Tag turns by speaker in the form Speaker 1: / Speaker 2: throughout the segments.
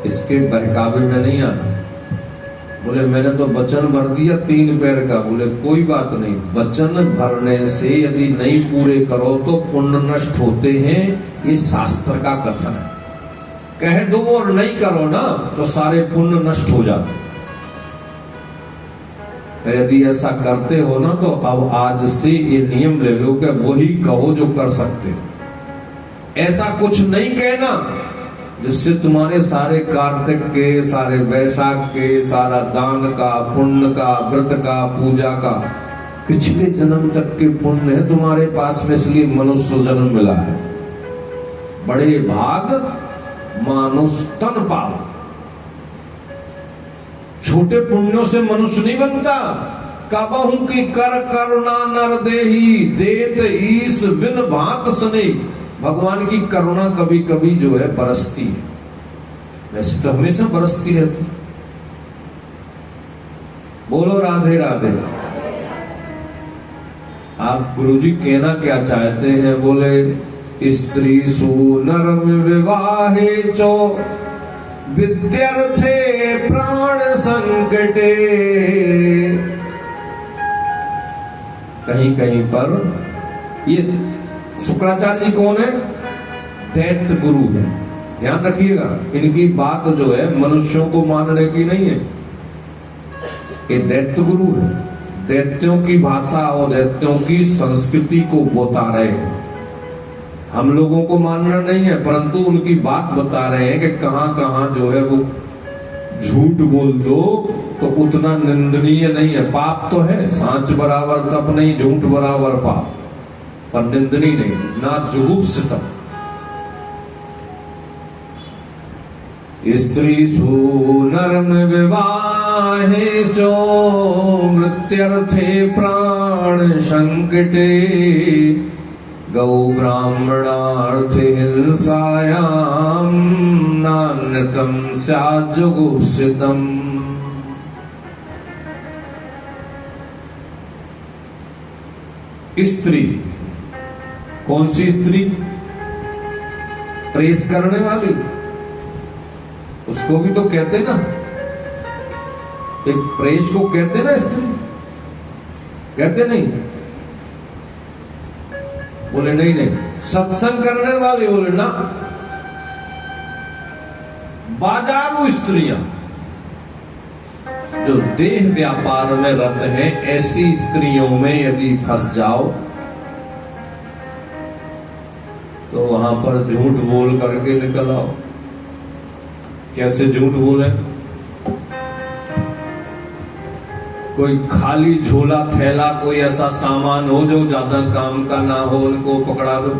Speaker 1: इसके बहकावे में नहीं आना। बोले मैंने तो वचन भर दिया 3 पैर का। बोले कोई बात नहीं, वचन भरने से यदि नहीं पूरे करो तो पुण्य नष्ट होते हैं, ये शास्त्र का कथन है। कह दो और नहीं करो ना तो सारे पुण्य नष्ट हो जाते। यदि ऐसा करते हो ना तो अब आज से ये नियम ले लो कि वही कहो जो कर सकते हो। ऐसा कुछ नहीं कहना जिससे तुम्हारे सारे कार्तिक के, सारे वैशाख के, सारा दान का, पुण्य का, व्रत का, पूजा का, पिछले जन्म तक के पुण्य है तुम्हारे पास में, इसलिए मनुष्य जन्म मिला है। बड़े भाग मानुष तन पावा। छोटे पुण्यों से मनुष्य नहीं बनता। कबहू की कर करुणा नर देही, देत ईस बिन भांत सने। भगवान की करुणा कभी कभी जो है बरसती है, वैसे तो हमेशा बरसती रहती। बोलो राधे राधे। आप गुरुजी कहना क्या चाहते हैं? बोले स्त्री सु नरम विवाहे चो, विद्यार्थे प्राण संकटे। कहीं कहीं पर ये शुक्राचार्य जी कौन है? दैत्य गुरु है। ध्यान रखिएगा, इनकी बात जो है मनुष्यों को मानने की नहीं है। ये दैत्य गुरु है, दैत्यों की भाषा और दैत्यों की संस्कृति को बता रहे हैं। हम लोगों को मानना नहीं है, परंतु उनकी बात बता रहे हैं कि कहां कहां जो है वो झूठ बोल दो तो उतना निंदनीय नहीं है। पाप तो है, सांच बराबर तप नहीं, झूठ बराबर पाप, पर निंदनीय नहीं, ना जुगुप्सितम। स्त्री सु नरम विवाहे जो, मृत्यर्थे प्राण संकटे। गौ ब्राह्मणार्थे हिंसायाम, नान्यतम स्यात् जुगुप्सितम। स्त्री, कौन सी स्त्री? प्रेस करने वाली, उसको भी तो कहते ना, एक प्रेस को कहते ना स्त्री, कहते नहीं? बोले नहीं नहीं। सत्संग करने वाली? बोले ना। बाजारू स्त्रियां जो देह व्यापार में रत हैं, ऐसी स्त्रियों में यदि फंस जाओ तो वहां पर झूठ बोल करके निकल आओ। कैसे झूठ बोले? कोई खाली झोला थैला, कोई ऐसा सामान हो जो ज्यादा काम का ना हो, उनको पकड़ा दो।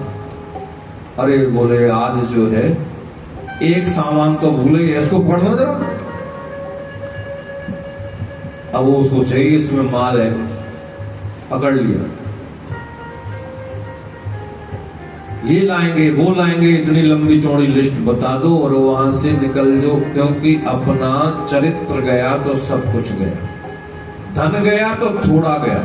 Speaker 1: अरे बोले आज जो है एक सामान तो भूले, इसको पकड़ना जरा। अब वो सोचे इसमें माल है, पकड़ लिया। ये लाएंगे वो लाएंगे, इतनी लंबी चौड़ी लिस्ट बता दो और वहां से निकल जाओ, क्योंकि अपना चरित्र गया तो सब कुछ गया, धन गया तो थोड़ा गया।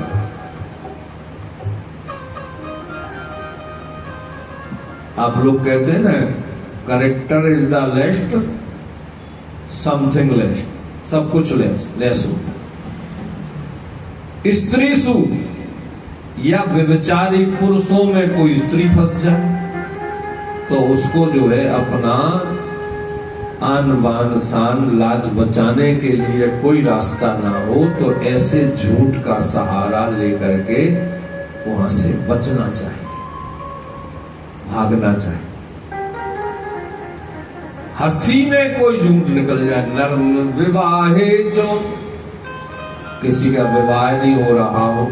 Speaker 1: आप लोग कहते हैं ना, character is the least, something least, सब कुछ लेस हो। स्त्री सु, या व्यभिचारी पुरुषों में कोई स्त्री फंस जाए तो उसको जो है अपना आन बान शान लाज बचाने के लिए कोई रास्ता ना हो तो ऐसे झूठ का सहारा लेकर के वहां से बचना चाहिए, भागना चाहिए। हंसी में कोई झूठ निकल जाए। नर्म विवाहे जो, किसी का विवाह नहीं हो रहा हो,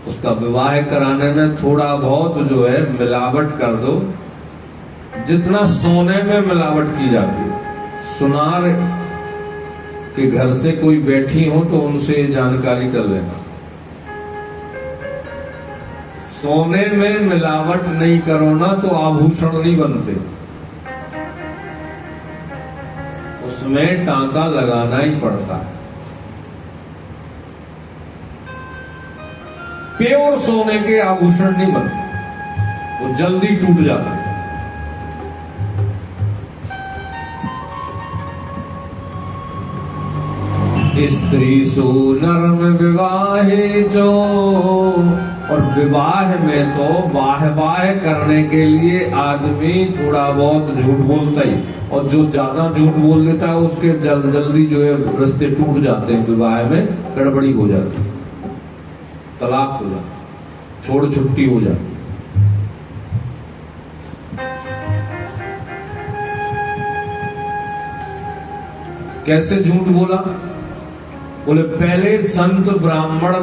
Speaker 1: उसका विवाह कराने में थोड़ा बहुत जो है मिलावट कर दो, जितना सोने में मिलावट की जाती है। सुनार के घर से कोई बैठी हो तो उनसे जानकारी कर लेना। सोने में मिलावट नहीं करो ना तो आभूषण नहीं बनते, उसमें टांका लगाना ही पड़ता है। प्योर सोने के आभूषण नहीं बनते, वो जल्दी टूट जाते। स्त्री सु नरम विवाहे जो, और विवाह में तो वाह वाह करने के लिए आदमी थोड़ा बहुत झूठ बोलता ही, और जो ज्यादा झूठ बोल देता है उसके जल्दी जो है रिश्ते टूट जाते हैं, विवाह में गड़बड़ी हो जाती, तलाक हो जाती, छोड़ छुट्टी हो जाती। कैसे झूठ बोला? बोले पहले संत ब्राह्मण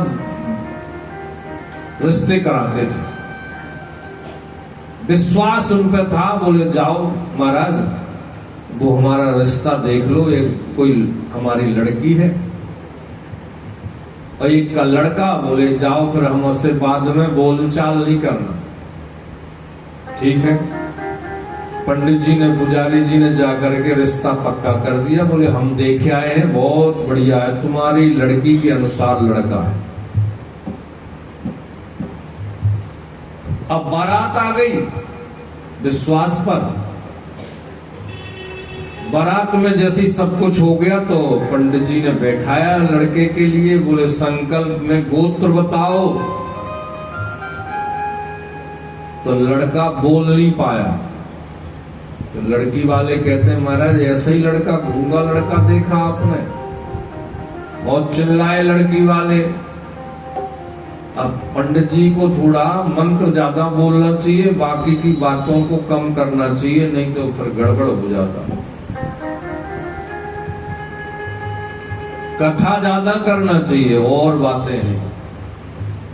Speaker 1: रिश्ते कराते थे, विश्वास उन पे था, बोले जाओ महाराज वो हमारा रिश्ता देख लो, एक कोई हमारी लड़की है और एक का लड़का, बोले जाओ फिर हम उससे बाद में बोलचाल नहीं करना, ठीक है। पंडित जी ने, पुजारी जी ने जाकर के रिश्ता पक्का कर दिया, बोले हम देखे आए हैं, बहुत बढ़िया है, तुम्हारी लड़की के अनुसार लड़का है। अब बारात आ गई विश्वास पर, बारात में जैसे सब कुछ हो गया तो पंडित जी ने बैठाया लड़के के लिए, बोले संकल्प में गोत्र बताओ, तो लड़का बोल नहीं पाया। तो लड़की वाले कहते हैं महाराज ऐसा ही लड़का, गूंगा लड़का देखा आपने? बहुत चिल्लाए लड़की वाले। अब पंडित जी को थोड़ा मंत्र ज्यादा बोलना चाहिए, बाकी की बातों को कम करना चाहिए, नहीं तो फिर गड़बड़ हो जाता। कथा ज्यादा करना चाहिए और बातें नहीं।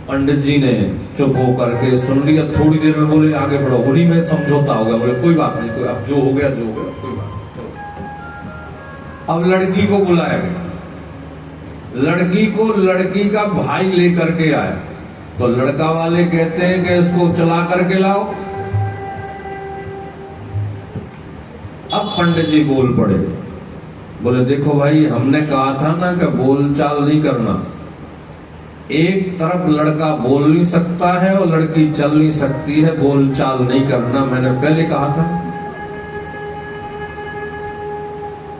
Speaker 1: पंडित जी ने चुप होकर के सुन लिया, थोड़ी देर में बोले आगे बढ़ो, उन्हीं में समझौता होगा, बोले कोई बात नहीं, कोई अब जो हो गया कोई बात नहीं। अब लड़की को बुलाया गया, लड़की को लड़की का भाई लेकर के आया, तो लड़का वाले कहते हैं कि इसको चला करके लाओ। अब पंडित जी बोल पड़े, बोले देखो भाई हमने कहा था ना कि बोलचाल नहीं करना, एक तरफ लड़का बोल नहीं सकता है और लड़की चल नहीं सकती है, बोलचाल नहीं करना, मैंने पहले कहा था।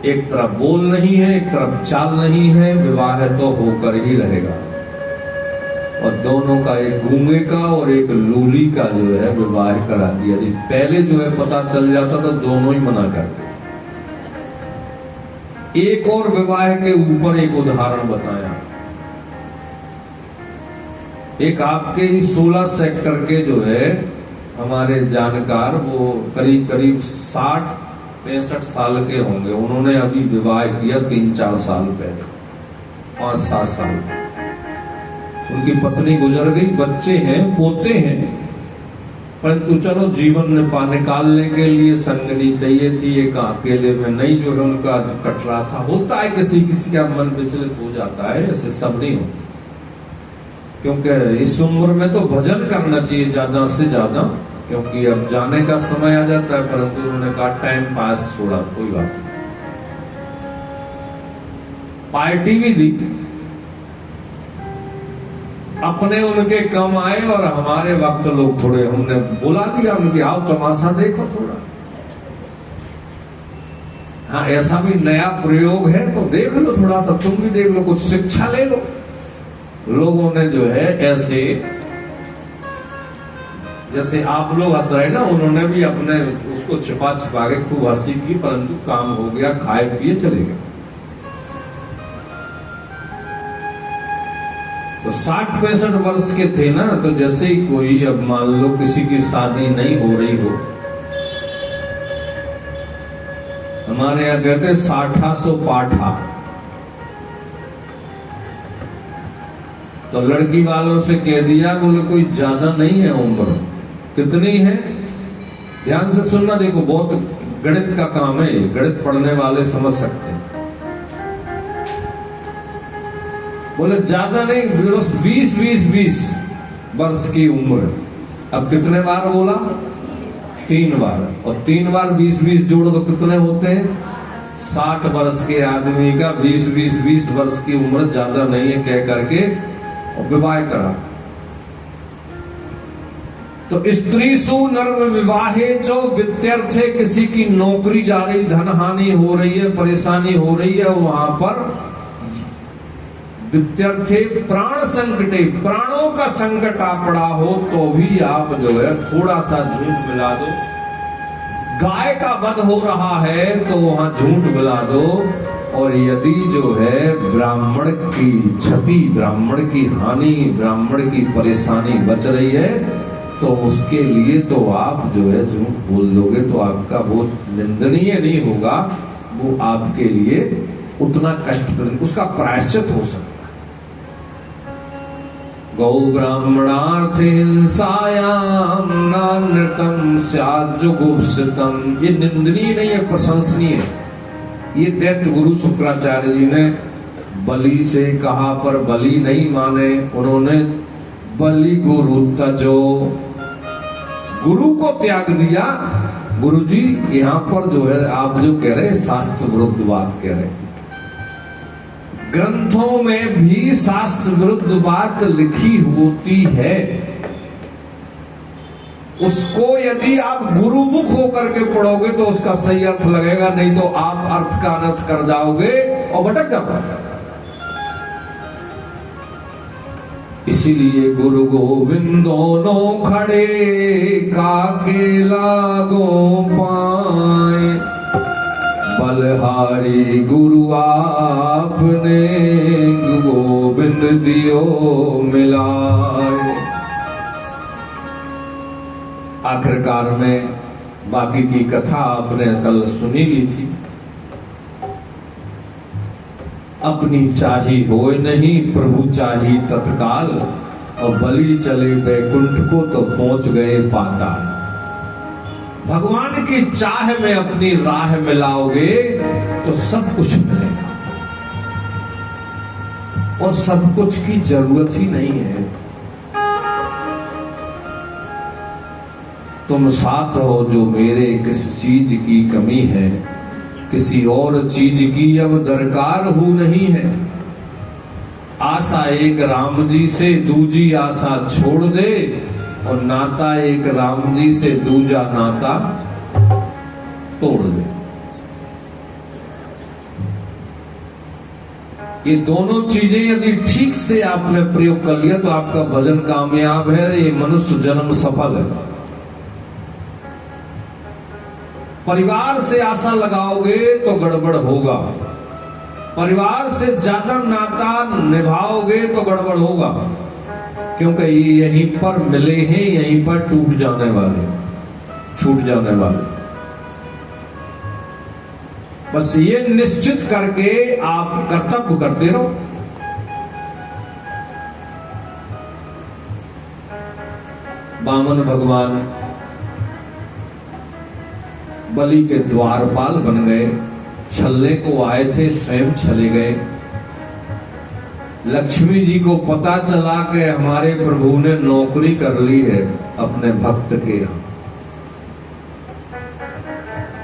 Speaker 1: एक तरफ बोल नहीं है, एक तरफ चाल नहीं है, विवाह तो होकर ही रहेगा। और दोनों का, एक गूंगे का और एक लूली का जो है विवाह करा दिया। यदि पहले जो है पता चल जाता तो दोनों ही मना करते। एक और विवाह के ऊपर एक उदाहरण बताया। एक आपके ही 16 सेक्टर के जो है हमारे जानकार, वो करीब करीब 60-65 साल के होंगे, उन्होंने अभी विवाह किया 3-4 साल पहले, 5-7 साल। उनकी पत्नी गुजर गई, बच्चे हैं, पोते हैं, परंतु चलो जीवन निकालने के लिए संगनी चाहिए थी, एक अकेले में नहीं जो है उनका कट रहा था। होता है किसी किसी का मन विचलित हो जाता है, ऐसे सब नहीं होता, क्योंकि इस उम्र में तो भजन करना चाहिए ज्यादा से ज्यादा, क्योंकि अब जाने का समय आ जाता है। परंतु उन्होंने कहा टाइम पास छोड़ा, कोई बात नहीं। पार्टी भी दी, अपने उनके कम आए और हमारे वक्त लोग थोड़े, हमने बुला दिया उनके, आओ तमाशा देखो थोड़ा। हाँ ऐसा भी नया प्रयोग है तो देख लो थोड़ा सा, तुम भी देख लो, कुछ शिक्षा ले लो। लोगों ने जो है ऐसे, जैसे आप लोग हंस रहे ना, उन्होंने भी अपने उसको छिपा छिपा के खूब हंसी की, परंतु काम हो गया, खाए पिए चले गए। तो 60-65 वर्ष के थे ना, तो जैसे ही कोई, अब मान लो किसी की शादी नहीं हो रही हो, हमारे यहाँ कहते 60 पाठा, तो लड़की वालों से कह दिया, बोले कोई ज्यादा नहीं है उम्र, कितनी है, ध्यान से सुनना, देखो बहुत गणित का काम है, गणित पढ़ने वाले समझ सकते हैं। बोले ज्यादा नहीं, 20 वर्ष की उम्र। अब कितने बार बोला? 3 बार, और 3 बार 20 जोड़ो तो कितने होते हैं? 60 वर्ष के आदमी का 20 वर्ष की उम्र ज्यादा नहीं है कह करके विवाह करा। तो स्त्री सु नर्म विवाहे जो विद्यार्थी, किसी की नौकरी जा रही, धन हानि हो रही है, परेशानी हो रही है, वहां पर वित्यर्थे प्राण संकटे, प्राणों का संकट आ पड़ा हो तो भी आप जो है थोड़ा सा झूठ मिला दो। गाय का वध हो रहा है तो वहां झूठ मिला दो। और यदि जो है ब्राह्मण की क्षति, ब्राह्मण की हानि, ब्राह्मण की परेशानी बच रही है तो उसके लिए तो आप जो है झूठ बोल दोगे तो आपका वो निंदनीय नहीं होगा, वो आपके लिए उतना कष्ट, उसका प्रायश्चित हो सकता है। गौ ब्राह्मणार्थ हिंसायाम नानृतम स्यात् जुगुप्सितम, ये निंदनीय नहीं है, प्रशंसनीय है। ये दैत्य गुरु शुक्राचार्य जी ने बलि से कहा पर बलि नहीं माने, उन्होंने बलि गुरु तजो, गुरु को त्याग दिया। गुरु जी यहाँ पर जो है आप जो कह रहे शास्त्र विरुद्ध बात कह रहे, ग्रंथों में भी शास्त्र विरुद्ध बात लिखी होती है, उसको यदि आप गुरुमुख होकर के पढ़ोगे तो उसका सही अर्थ लगेगा, नहीं तो आप अर्थ का अनर्थ कर जाओगे और भटक जाओगे। इसीलिए गुरु गोविंद दोनों खड़े काके लागो पाए, बलहारी गुरु आपने गोविंद दियो मिलाए। आखिरकार में बाकी की कथा आपने कल सुनी ली थी। अपनी चाही होए नहीं प्रभु चाही तत्काल, और बलि चले बैकुंठ को तो पहुंच गए पाताल। भगवान की चाह में अपनी राह मिलाओगे तो सब कुछ मिलेगा, और सब कुछ की जरूरत ही नहीं है। तुम साथ हो जो मेरे, किस चीज की कमी है, किसी और चीज की अब दरकार हो नहीं है। आशा एक राम जी से दूजी आशा छोड़ दे, और नाता एक राम जी से दूजा नाता तोड़ दे। ये दोनों चीजें यदि ठीक से आपने प्रयोग कर लिया तो आपका भजन कामयाब है, ये मनुष्य जन्म सफल है। परिवार से आशा लगाओगे तो गड़बड़ होगा, परिवार से ज्यादा नाता निभाओगे तो गड़बड़ होगा, क्योंकि ये यहीं पर मिले हैं, यहीं पर टूट जाने वाले, छूट जाने वाले। बस ये निश्चित करके आप कर्तव्य करते रहो। वामन भगवान बलि के द्वारपाल बन गए, छलने को आए थे स्वयं चले गए। लक्ष्मी जी को पता चला कि हमारे प्रभु ने नौकरी कर ली है अपने भक्त के यहाँ।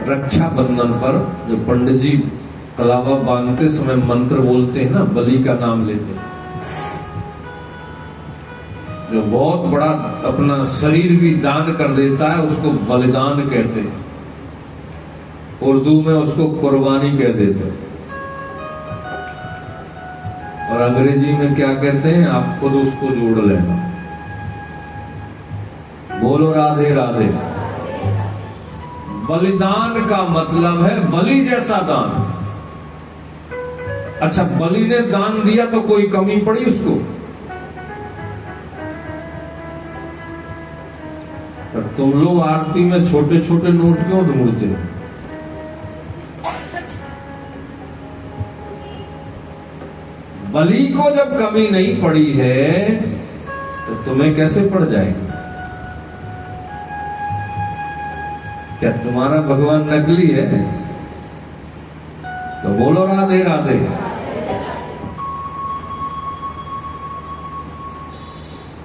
Speaker 1: रक्षा बंधन पर जो पंडित जी कलावा बांधते समय मंत्र बोलते हैं ना, बलि का नाम लेते हैं, जो बहुत बड़ा अपना शरीर भी दान कर देता है उसको बलिदान कहते हैं। उर्दू में उसको कुर्बानी कह देते हैं, और अंग्रेजी में क्या कहते हैं आप खुद उसको जोड़ लेना। बोलो राधे राधे। बलिदान का मतलब है बलि जैसा दान। अच्छा, बलि ने दान दिया तो कोई कमी पड़ी उसको? पर तुम लोग आरती में छोटे छोटे नोट क्यों ढूंढते हो? बलि को जब कमी नहीं पड़ी है तो तुम्हें कैसे पड़ जाएगी? क्या तुम्हारा भगवान नकली है? तो बोलो राधे राधे।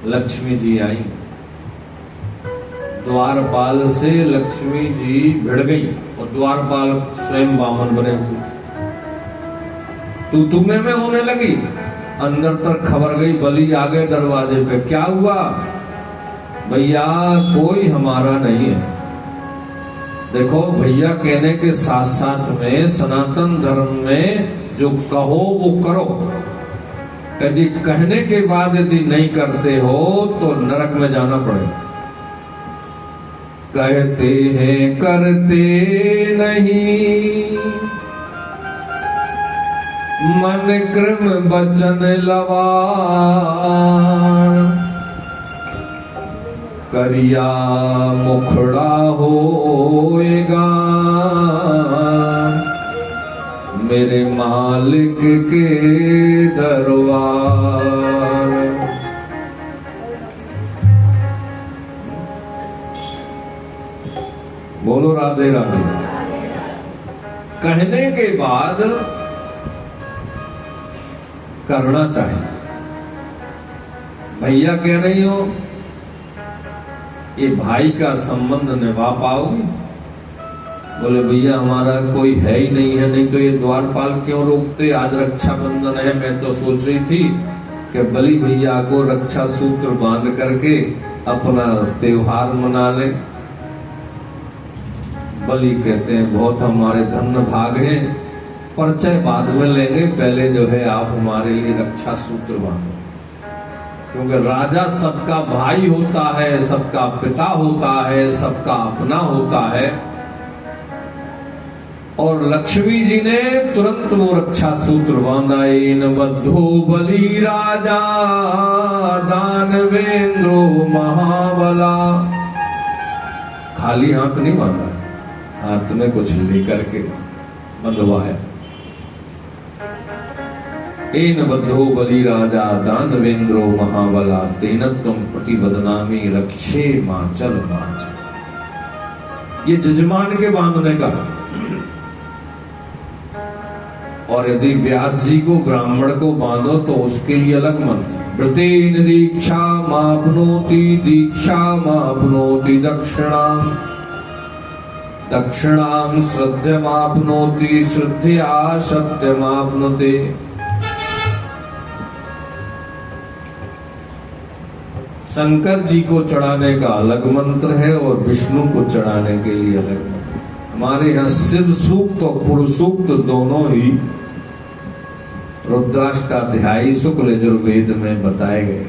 Speaker 1: लक्ष्मी जी आई, द्वारपाल से लक्ष्मी जी भिड़ गई, और द्वारपाल स्वयं वामन बने हुए। तुम्हें में होने लगी, अंदर तक खबर गई, बलि आ गए दरवाजे पे। क्या हुआ भैया? कोई हमारा नहीं है। देखो भैया कहने के साथ साथ में सनातन धर्म में जो कहो वो करो। यदि कहने के बाद यदि नहीं करते हो तो नरक में जाना पड़ेगा। कहते हैं करते नहीं, मन क्रम बचन लवार, करिया मुखड़ा होएगा मेरे मालिक के दरबार। बोलो राधे राधे। कहने के बाद करना चाहिए। भैया कह रही हो ये भाई का संबंध निभा पाओगे? बोले भैया हमारा कोई है ही नहीं है, नहीं तो ये द्वारपाल क्यों रोकते? आज रक्षाबंधन है, मैं तो सोच रही थी कि बलि भैया को रक्षा सूत्र बांध करके अपना त्योहार मना ले। बलि कहते हैं बहुत हमारे धन्य भाग हैं, परिचय बाद में लेंगे, पहले जो है आप हमारे लिए रक्षा सूत्र बांधो। क्योंकि राजा सबका भाई होता है, सबका पिता होता है, सबका अपना होता है। और लक्ष्मी जी ने तुरंत वो रक्षा सूत्र बांधा। इन बद्धो बलि राजा दानवेंद्रो महाबला। खाली हाथ नहीं बांधा, हाथ में कुछ लेकर के बंधवाया। एन बद्धो बलि राजा दानवेंद्रो महाबला, तेन तुम प्रतिबदनामी रक्षे माचल माचल। ये जजमान के बांधने का। और यदि व्यास जी को ब्राह्मण को बांधो तो उसके लिए अलग मंत्र। व्रतेन दीक्षा मापनोति दीक्षा मापनोति दक्षिणाम, दक्षिणाम श्रद्धमापनोति श्रद्धया सत्यमापनोति। शंकर जी को चढ़ाने का अलग मंत्र है और विष्णु को चढ़ाने के लिए अलग मंत्र। हमारे यहाँ शिव सूक्त और पुरुष सूक्त दोनों ही रुद्राष्टाध्यायी शुक्ल यजुर्वेद में बताए गए।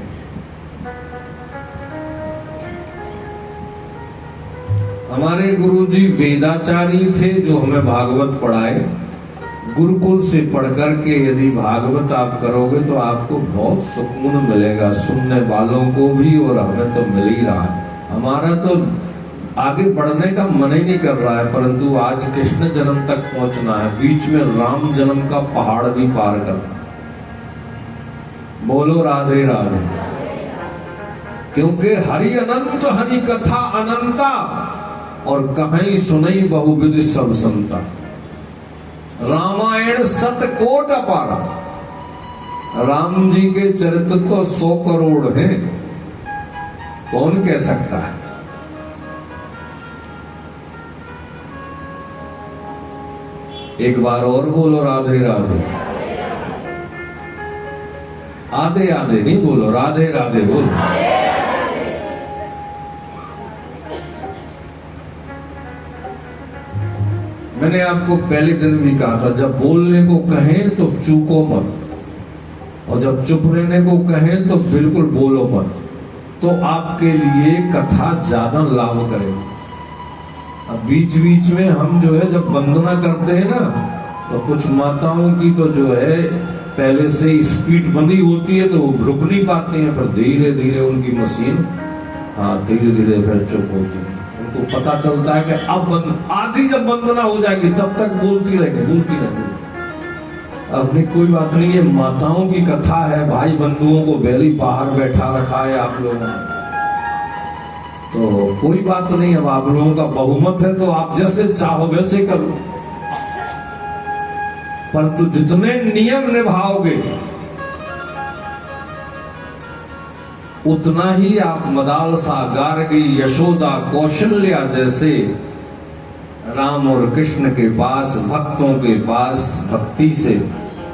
Speaker 1: हमारे गुरुजी वेदाचारी थे जो हमें भागवत पढ़ाए। गुरुकुल से पढ़कर के यदि भागवत आप करोगे तो आपको बहुत सुकून मिलेगा, सुनने वालों को भी और हमें तो मिल ही रहा है। हमारा तो आगे बढ़ने का मन ही नहीं कर रहा है, परंतु आज कृष्ण जन्म तक पहुंचना है, बीच में राम जन्म का पहाड़ भी पार करना। बोलो राधे राधे। क्योंकि हरि अनंत हरि कथा अनंता, और कहीं सुनई बहुविध सब संता। रामायण सतकोट अपारा। राम जी के चरित्र तो 100 करोड़ हैं, कौन कह सकता है? एक बार और बोलो राधे राधे। आधे आधे नहीं बोलो, राधे राधे बोलो। मैंने आपको पहले दिन भी कहा था, जब बोलने को कहें तो चूको मत, और जब चुप रहने को कहें तो बिल्कुल बोलो मत, तो आपके लिए कथा ज्यादा लाभ करेगी। अब बीच बीच में हम जो है जब वंदना करते हैं ना, तो कुछ माताओं की तो जो है पहले से स्पीड बंदी होती है तो वो रुक नहीं पाती हैं, फिर धीरे धीरे उनकी मशीन धीरे धीरे फिर चुप होती है। उनको पता चलता है कि अब आधी जब वंदना हो जाएगी तब तक बोलती रहेगी। अपनी कोई बात नहीं है, माताओं की कथा है, भाई बंधुओं को पहले बाहर बैठा रखा है आप लोगों ने, तो कोई बात नहीं। अब आप लोगों का बहुमत है तो आप जैसे चाहो वैसे करो, परंतु जितने नियम निभाओगे उतना ही आप मदालसा, गार्गी, यशोदा, कौशल्या जैसे राम और कृष्ण के पास, भक्तों के पास भक्ति से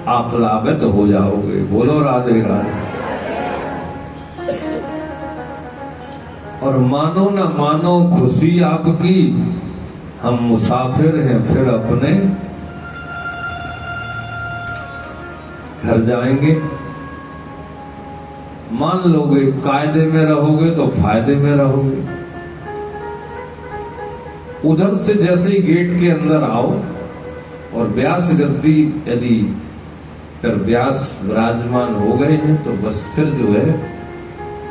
Speaker 1: आप लाभित हो जाओगे। बोलो राधे राधे। और मानो न मानो खुशी आपकी, हम मुसाफिर हैं फिर अपने घर जाएंगे। मान लोगे कायदे में रहोगे तो फायदे में रहोगे। उधर से जैसे ही गेट के अंदर आओ और व्यास गद्दी यदि पर व्यास विराजमान हो गए हैं तो बस फिर जो है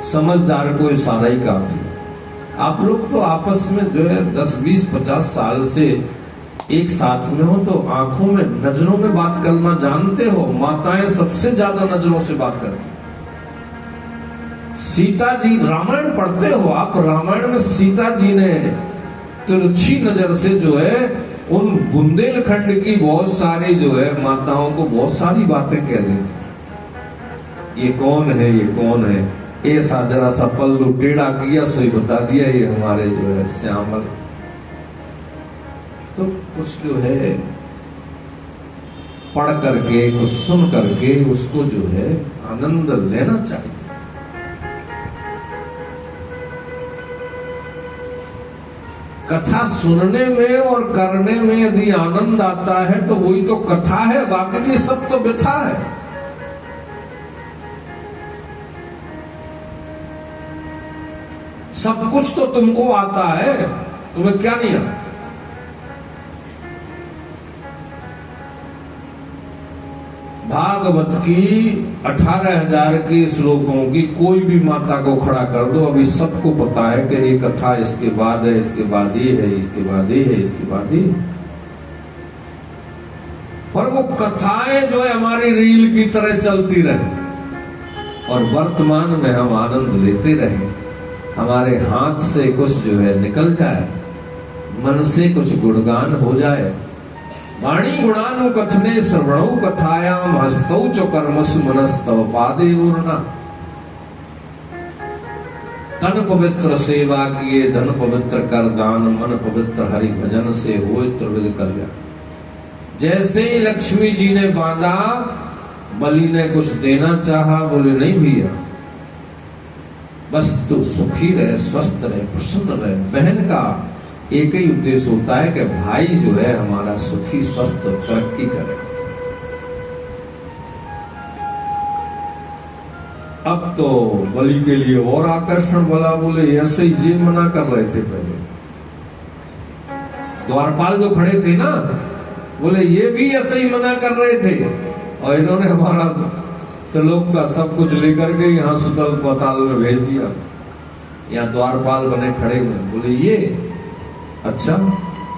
Speaker 1: समझदार को इशारा ही काफी है। आप लोग तो आपस में जो है 10, 20, 50 साल से एक साथ में हो तो आंखों में नजरों में बात करना जानते हो। माताएं सबसे ज्यादा नजरों से बात करती। सीता जी, रामायण पढ़ते हो आप, रामायण में सीता जी ने तिरछी नजर से जो है उन बुंदेलखंड की बहुत सारी जो है माताओं को बहुत सारी बातें कह दी थी। ये कौन है, ये कौन है, ऐसा जरा सा पल्लू टेढ़ा किया सो ही बता दिया ये हमारे जो है श्यामल। तो कुछ जो है पढ़ करके, कुछ सुन करके उसको जो है आनंद लेना चाहिए। कथा सुनने में और करने में यदि आनंद आता है तो वही तो कथा है, बाकी सब तो व्यथा है। सब कुछ तो तुमको आता है, तुम्हें क्या नहीं आता? भागवत की 18,000 के श्लोकों की कोई भी माता को खड़ा कर दो, अभी सबको पता है कि ये कथा इसके बाद है, इसके बाद ये है, इसके बाद ये है, इसके बाद ये। पर वो कथाएं जो है हमारी रील की तरह चलती रहे और वर्तमान में हम आनंद लेते रहे। हमारे हाथ से कुछ जो है निकल जाए, मन से कुछ गुणगान हो जाए। वाणी गुणानु कथने श्रवणौ कथायाम हस्तौ च कर्मसु मनस्तव पादे पूर्णा। तन पवित्र सेवा किए, धन पवित्र कर दान, मन पवित्र हरि भजन से होए त्रिविध कल्याण। जैसे ही लक्ष्मी जी ने बांधा, बलि ने कुछ देना चाहा, बोले नहीं भैया, बस तू सुखी रहे, स्वस्थ रहे, प्रसन्न रहे। बहन का एक ही उद्देश्य होता है कि भाई जो है हमारा सुखी, स्वस्थ, तरक्की करे। अब तो बलि के लिए और आकर्षण बोला, बोले ऐसे ही जी मना कर रहे थे पहले। द्वारपाल जो खड़े थे ना, बोले ये भी ऐसे ही मना कर रहे थे और इन्होंने हमारा त्रिलोक का सब कुछ लेकर के यहाँ सुतल पाताल में भेज दिया। यहाँ द्वारपाल बने खड़े हुए, बोले ये अच्छा,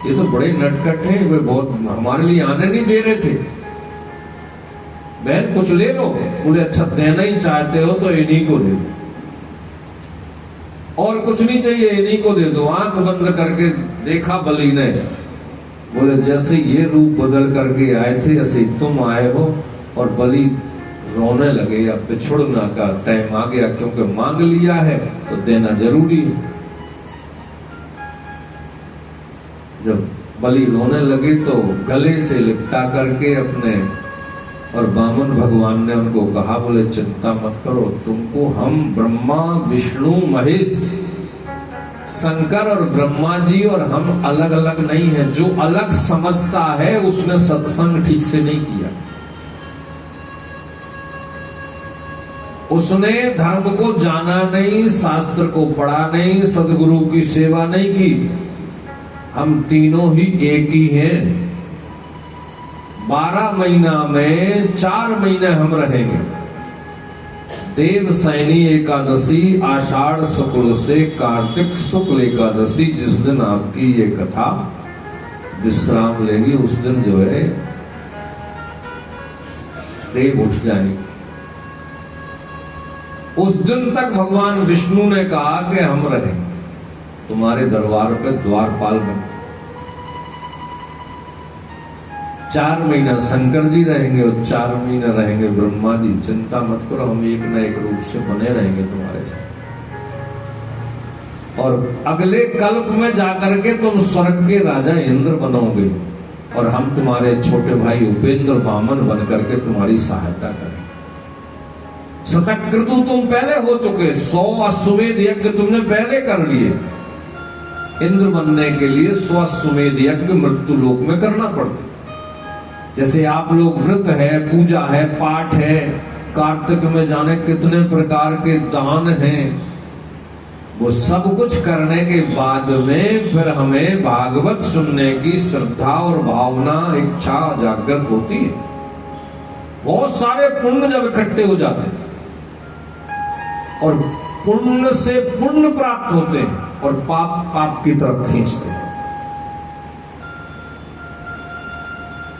Speaker 1: ये तो बड़े नटखट हैं, वे बहुत हमारे लिए आने नहीं दे रहे थे। बहन कुछ ले लो, बोले अच्छा देना ही चाहते हो तो इन्हीं को दे दो, और कुछ नहीं चाहिए, इन्हीं को दे दो। आंख बंद करके देखा बलि ने, बोले जैसे ये रूप बदल करके आए थे ऐसे ही तुम आए हो। और बलि रोने लगे, अब बिछुड़ना का टाइम आ गया, क्योंकि मांग लिया है तो देना जरूरी है। जब बलि रोने लगे तो गले से लिपटा करके अपने, और बामन भगवान ने उनको कहा, बोले चिंता मत करो, तुमको हम ब्रह्मा विष्णु महेश, शंकर और ब्रह्मा जी और हम अलग अलग नहीं है। जो अलग समझता है उसने सत्संग ठीक से नहीं किया, उसने धर्म को जाना नहीं, शास्त्र को पढ़ा नहीं, सदगुरु की सेवा नहीं की। हम तीनों ही एक ही हैं। 12 महीना में 4 महीने हम रहेंगे। देवसैनी एकादशी आषाढ़ शुक्ल से कार्तिक शुक्ल एकादशी, जिस दिन आपकी ये कथा विश्राम लेगी उस दिन जो है देव उठ जाएंगे। उस दिन तक भगवान विष्णु ने कहा कि हम रहेंगे तुम्हारे दरबार पे द्वारपाल बन। 4 महीना शंकर जी रहेंगे और 4 महीना रहेंगे ब्रह्मा जी। चिंता मत करो, हम एक न एक रूप से बने रहेंगे तुम्हारे साथ। और अगले कल्प में जाकर के तुम स्वर्ग के राजा इंद्र बनोगे और हम तुम्हारे छोटे भाई उपेंद्र बामन बन करके तुम्हारी सहायता करें। शतक्रतु तुम पहले हो चुके, 100 अश्वमेध यज्ञ तुमने पहले कर लिए। इंद्र बनने के लिए 100 अश्वमेध यज्ञ मृत्यु लोक में करना पड़ता। जैसे आप लोग व्रत है, पूजा है, पाठ है, कार्तिक में जाने कितने प्रकार के दान हैं। वो सब कुछ करने के बाद में फिर हमें भागवत सुनने की श्रद्धा और भावना, इच्छा जागृत होती है। बहुत सारे पुण्य जब इकट्ठे हो जाते हैं और पुण्य से पुण्य प्राप्त होते हैं और पाप पाप की तरफ खींचते हैं।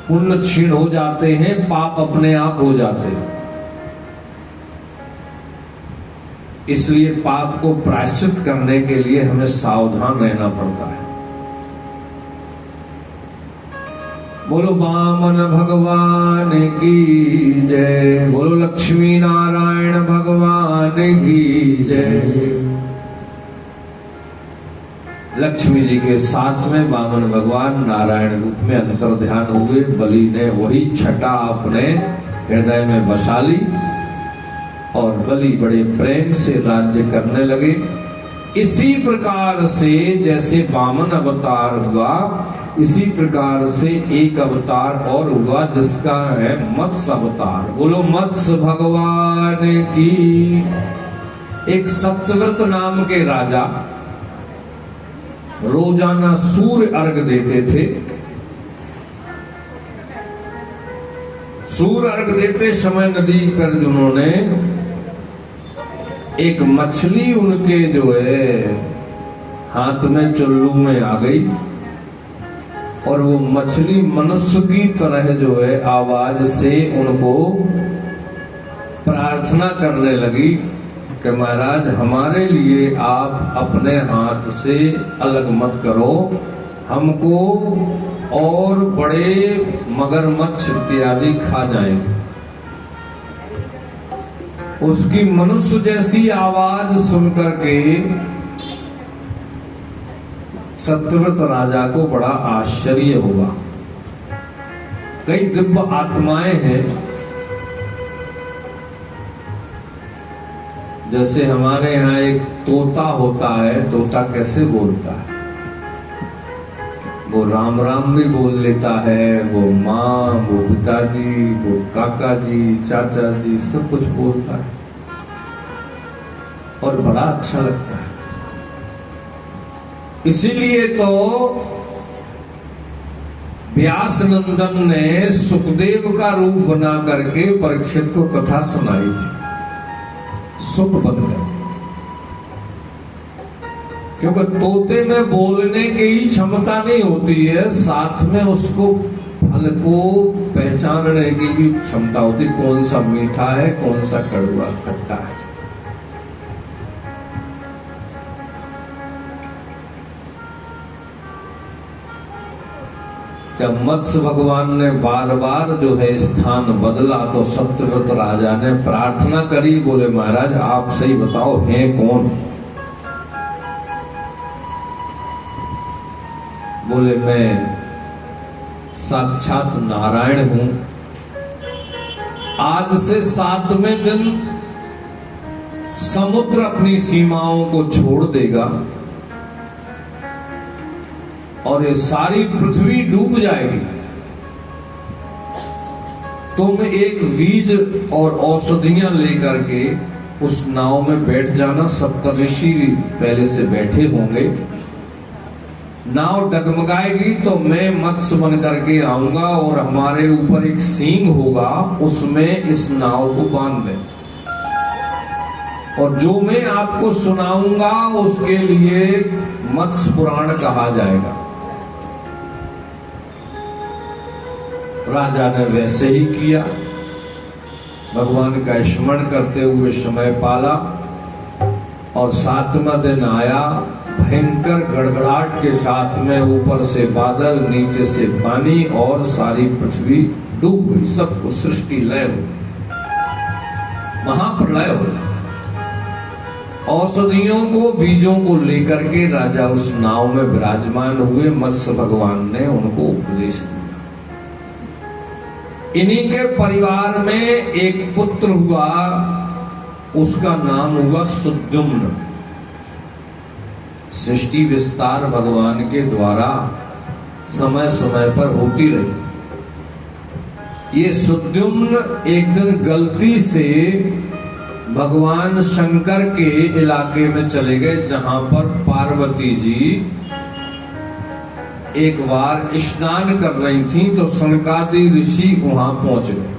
Speaker 1: पुण्य क्षीण हो जाते हैं, पाप अपने आप हो जाते हैं। इसलिए पाप को प्रायश्चित करने के लिए हमें सावधान रहना पड़ता है। बोलो वामन भगवान की जय, बोलो लक्ष्मी नारायण भगवान की जय। लक्ष्मी जी के साथ में वामन भगवान नारायण रूप में अंतर ध्यान हुए। बलि ने वही छटा अपने हृदय में बसा ली और बलि बड़े प्रेम से राज्य करने लगे। इसी प्रकार से जैसे वामन अवतार हुआ, इसी प्रकार से एक अवतार और हुआ जिसका है मत्स्य अवतार। बोलो मत्स्य भगवान की। एक सत्यव्रत नाम के राजा रोजाना सूर्य अर्घ देते थे। सूर्य अर्घ देते समय नदी पर उन्होंने एक मछली उनके जो है हाथ में चुल्लू में आ गई और वो मछली मनुष्य की तरह जो है आवाज से उनको प्रार्थना करने लगी कि महाराज हमारे लिए आप अपने हाथ से अलग मत करो, हमको और बड़े मगरमच्छ इत्यादि खा जाएंगे। उसकी मनुष्य जैसी आवाज सुनकर के सत्यव्रत राजा को बड़ा आश्चर्य हुआ। कई दिव्य आत्माएं हैं, जैसे हमारे यहाँ एक तोता होता है। तोता कैसे बोलता है? वो राम राम भी बोल लेता है, वो माँ, वो पिताजी, वो काका जी, चाचा जी, सब कुछ बोलता है और बड़ा अच्छा लगता है। इसीलिए तो व्यास नंदन ने सुखदेव का रूप बना करके परीक्षित को कथा सुनाई थी, सुख बनकर। क्योंकि तोते में बोलने की क्षमता नहीं होती है, साथ में उसको फल को पहचानने की भी क्षमता होती, कौन सा मीठा है, कौन सा कड़वा खट्टा है। जब मत्स्य भगवान ने बार बार जो है स्थान बदला तो सत्यव्रत राजा ने प्रार्थना करी, बोले महाराज आप सही बताओ हैं कौन? बोले मैं साक्षात नारायण हूं। आज से 7वें दिन समुद्र अपनी सीमाओं को छोड़ देगा और ये सारी पृथ्वी डूब जाएगी। तुम एक बीज और औषधियां लेकर के उस नाव में बैठ जाना। सप्तऋषि पहले से बैठे होंगे। नाव डगमगाएगी तो मैं मत्स्य बन करके आऊंगा और हमारे ऊपर एक सींग होगा, उसमें इस नाव को बांध दें और जो मैं आपको सुनाऊंगा उसके लिए मत्स्य पुराण कहा जाएगा। राजा ने वैसे ही किया। भगवान का स्मरण करते हुए समय पाला और 7वां दिन आया। भयंकर गड़गड़ाहट के साथ में ऊपर से बादल, नीचे से पानी और सारी पृथ्वी डूब गई। सब कुछ सृष्टि लय हो, महाप्रलय हो। औषधियों को, बीजों को लेकर के राजा उस नाव में विराजमान हुए। मत्स्य भगवान ने उनको उपदेश दिया। इन्हीं के परिवार में एक पुत्र हुआ, उसका नाम हुआ सुद्युम्न। सृष्टि विस्तार भगवान के द्वारा समय समय पर होती रही। ये सुद्युम्न एक दिन गलती से भगवान शंकर के इलाके में चले गए, जहां पर पार्वती जी एक बार स्नान कर रही थी, तो सनकादि ऋषि वहां पहुंच गए।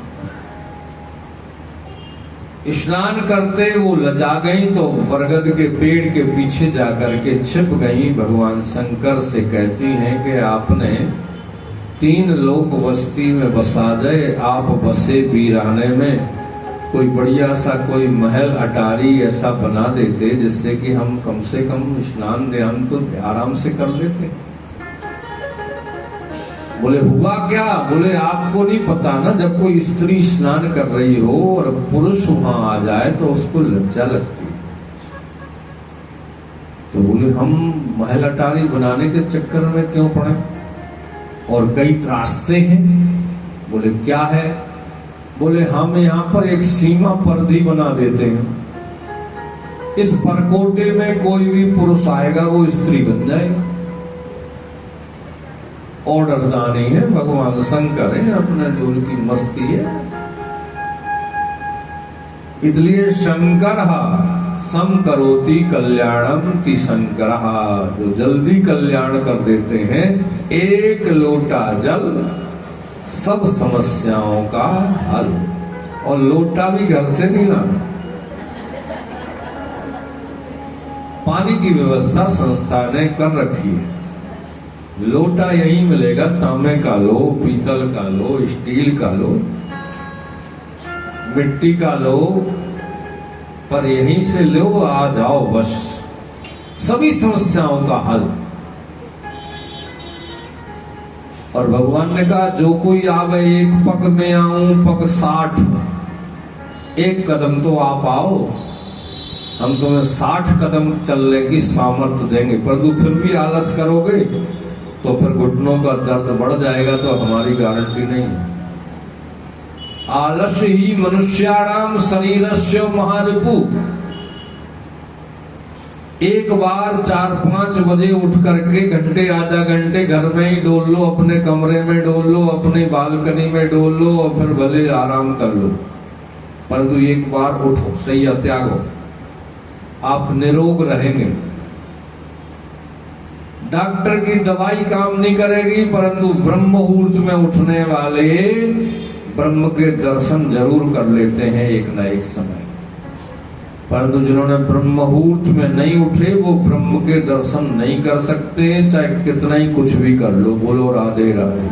Speaker 1: स्नान करते वो लजा गई, तो बरगद के पेड़ के पीछे जाकर के छिप गई। भगवान शंकर से कहती हैं कि आपने 3 लोक बस्ती में बसा जाए, आप बसे वीराने में कोई बढ़िया सा कोई महल अटारी ऐसा बना देते, जिससे कि हम कम से कम स्नान ध्यान तो आराम से कर लेते। बोले हुआ क्या? बोले आपको नहीं पता ना, जब कोई स्त्री स्नान कर रही हो और पुरुष वहां आ जाए तो उसको लज्जा लगती है। तो बोले हम महल अटारी बनाने के चक्कर में क्यों पड़े, और कई रास्ते हैं। बोले क्या है? बोले हम यहाँ पर एक सीमा पर्दी बना देते हैं, इस परकोटे में कोई भी पुरुष आएगा वो स्त्री बन जाएगा। ऑर्डर दानी है भगवान शंकर है, अपने जो उनकी मस्ती है। इसलिए शंकर सम करोति कल्याणम ति शंकर, जो जल्दी कल्याण कर देते हैं। एक लोटा जल सब समस्याओं का हल, और लोटा भी घर से नहीं लाना। पानी की व्यवस्था संस्था ने कर रखी है, लोटा यही मिलेगा, तांबे का लो, पीतल का लो, स्टील का लो, मिट्टी का लो, पर यहीं से लो, आ जाओ बस, सभी समस्याओं का हल। और भगवान ने कहा जो कोई आवे एक पग में आऊं पग 60, एक कदम तो आप आओ, हम तुम्हें 60 कदम चलने की सामर्थ्य देंगे। परंतु फिर भी आलस करोगे तो फिर घुटनों का दर्द बढ़ जाएगा, तो हमारी गारंटी नहीं है। आलस्य ही मनुष्याणाम शरीरस्य महारिपु। एक बार 4-5 बजे उठ करके घंटे आधा घंटे घर में ही डोल लो, अपने कमरे में डोल लो, अपनी बालकनी में डोल लो, और फिर भले आराम कर लो, परंतु एक बार उठो, सही त्यागो, आप निरोग रहेंगे। डॉक्टर की दवाई काम नहीं करेगी, परंतु ब्रह्म मुहूर्त में उठने वाले ब्रह्म के दर्शन जरूर कर लेते हैं एक न एक समय। परंतु जिन्होंने ब्रह्म मुहूर्त में नहीं उठे, वो ब्रह्म के दर्शन नहीं कर सकते, चाहे कितना ही कुछ भी कर लो। बोलो राधे राधे।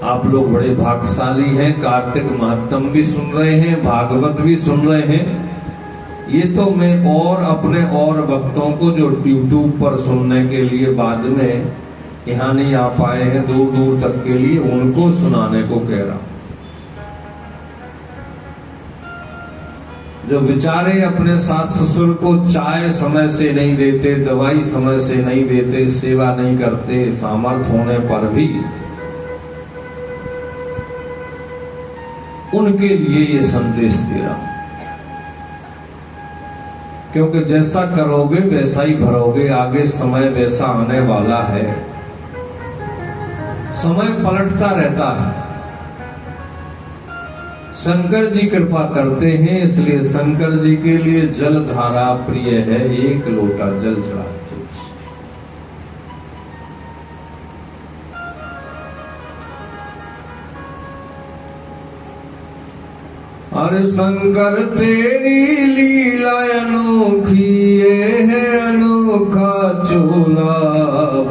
Speaker 1: आप लोग बड़े भाग्यशाली हैं, कार्तिक महात्म भी सुन रहे हैं, भागवत भी सुन रहे हैं। ये तो मैं और अपने और भक्तों को जो यूट्यूब पर सुनने के लिए बाद में यहाँ नहीं आ पाए हैं दूर दूर तक के लिए, उनको सुनाने को कह रहा हूं। जो बेचारे अपने सास ससुर को चाय समय से नहीं देते, दवाई समय से नहीं देते, सेवा नहीं करते, सामर्थ्य होने पर भी, उनके लिए ये संदेश दे रहा हूं। क्योंकि जैसा करोगे वैसा ही भरोगे, आगे समय वैसा आने वाला है। समय पलटता रहता है। शंकर जी कृपा करते हैं, इसलिए शंकर जी के लिए जल धारा प्रिय है। एक लोटा जल चढ़ाते। अरे शंकर तेरी लीला अनोखी, ये है अनोखा चोला,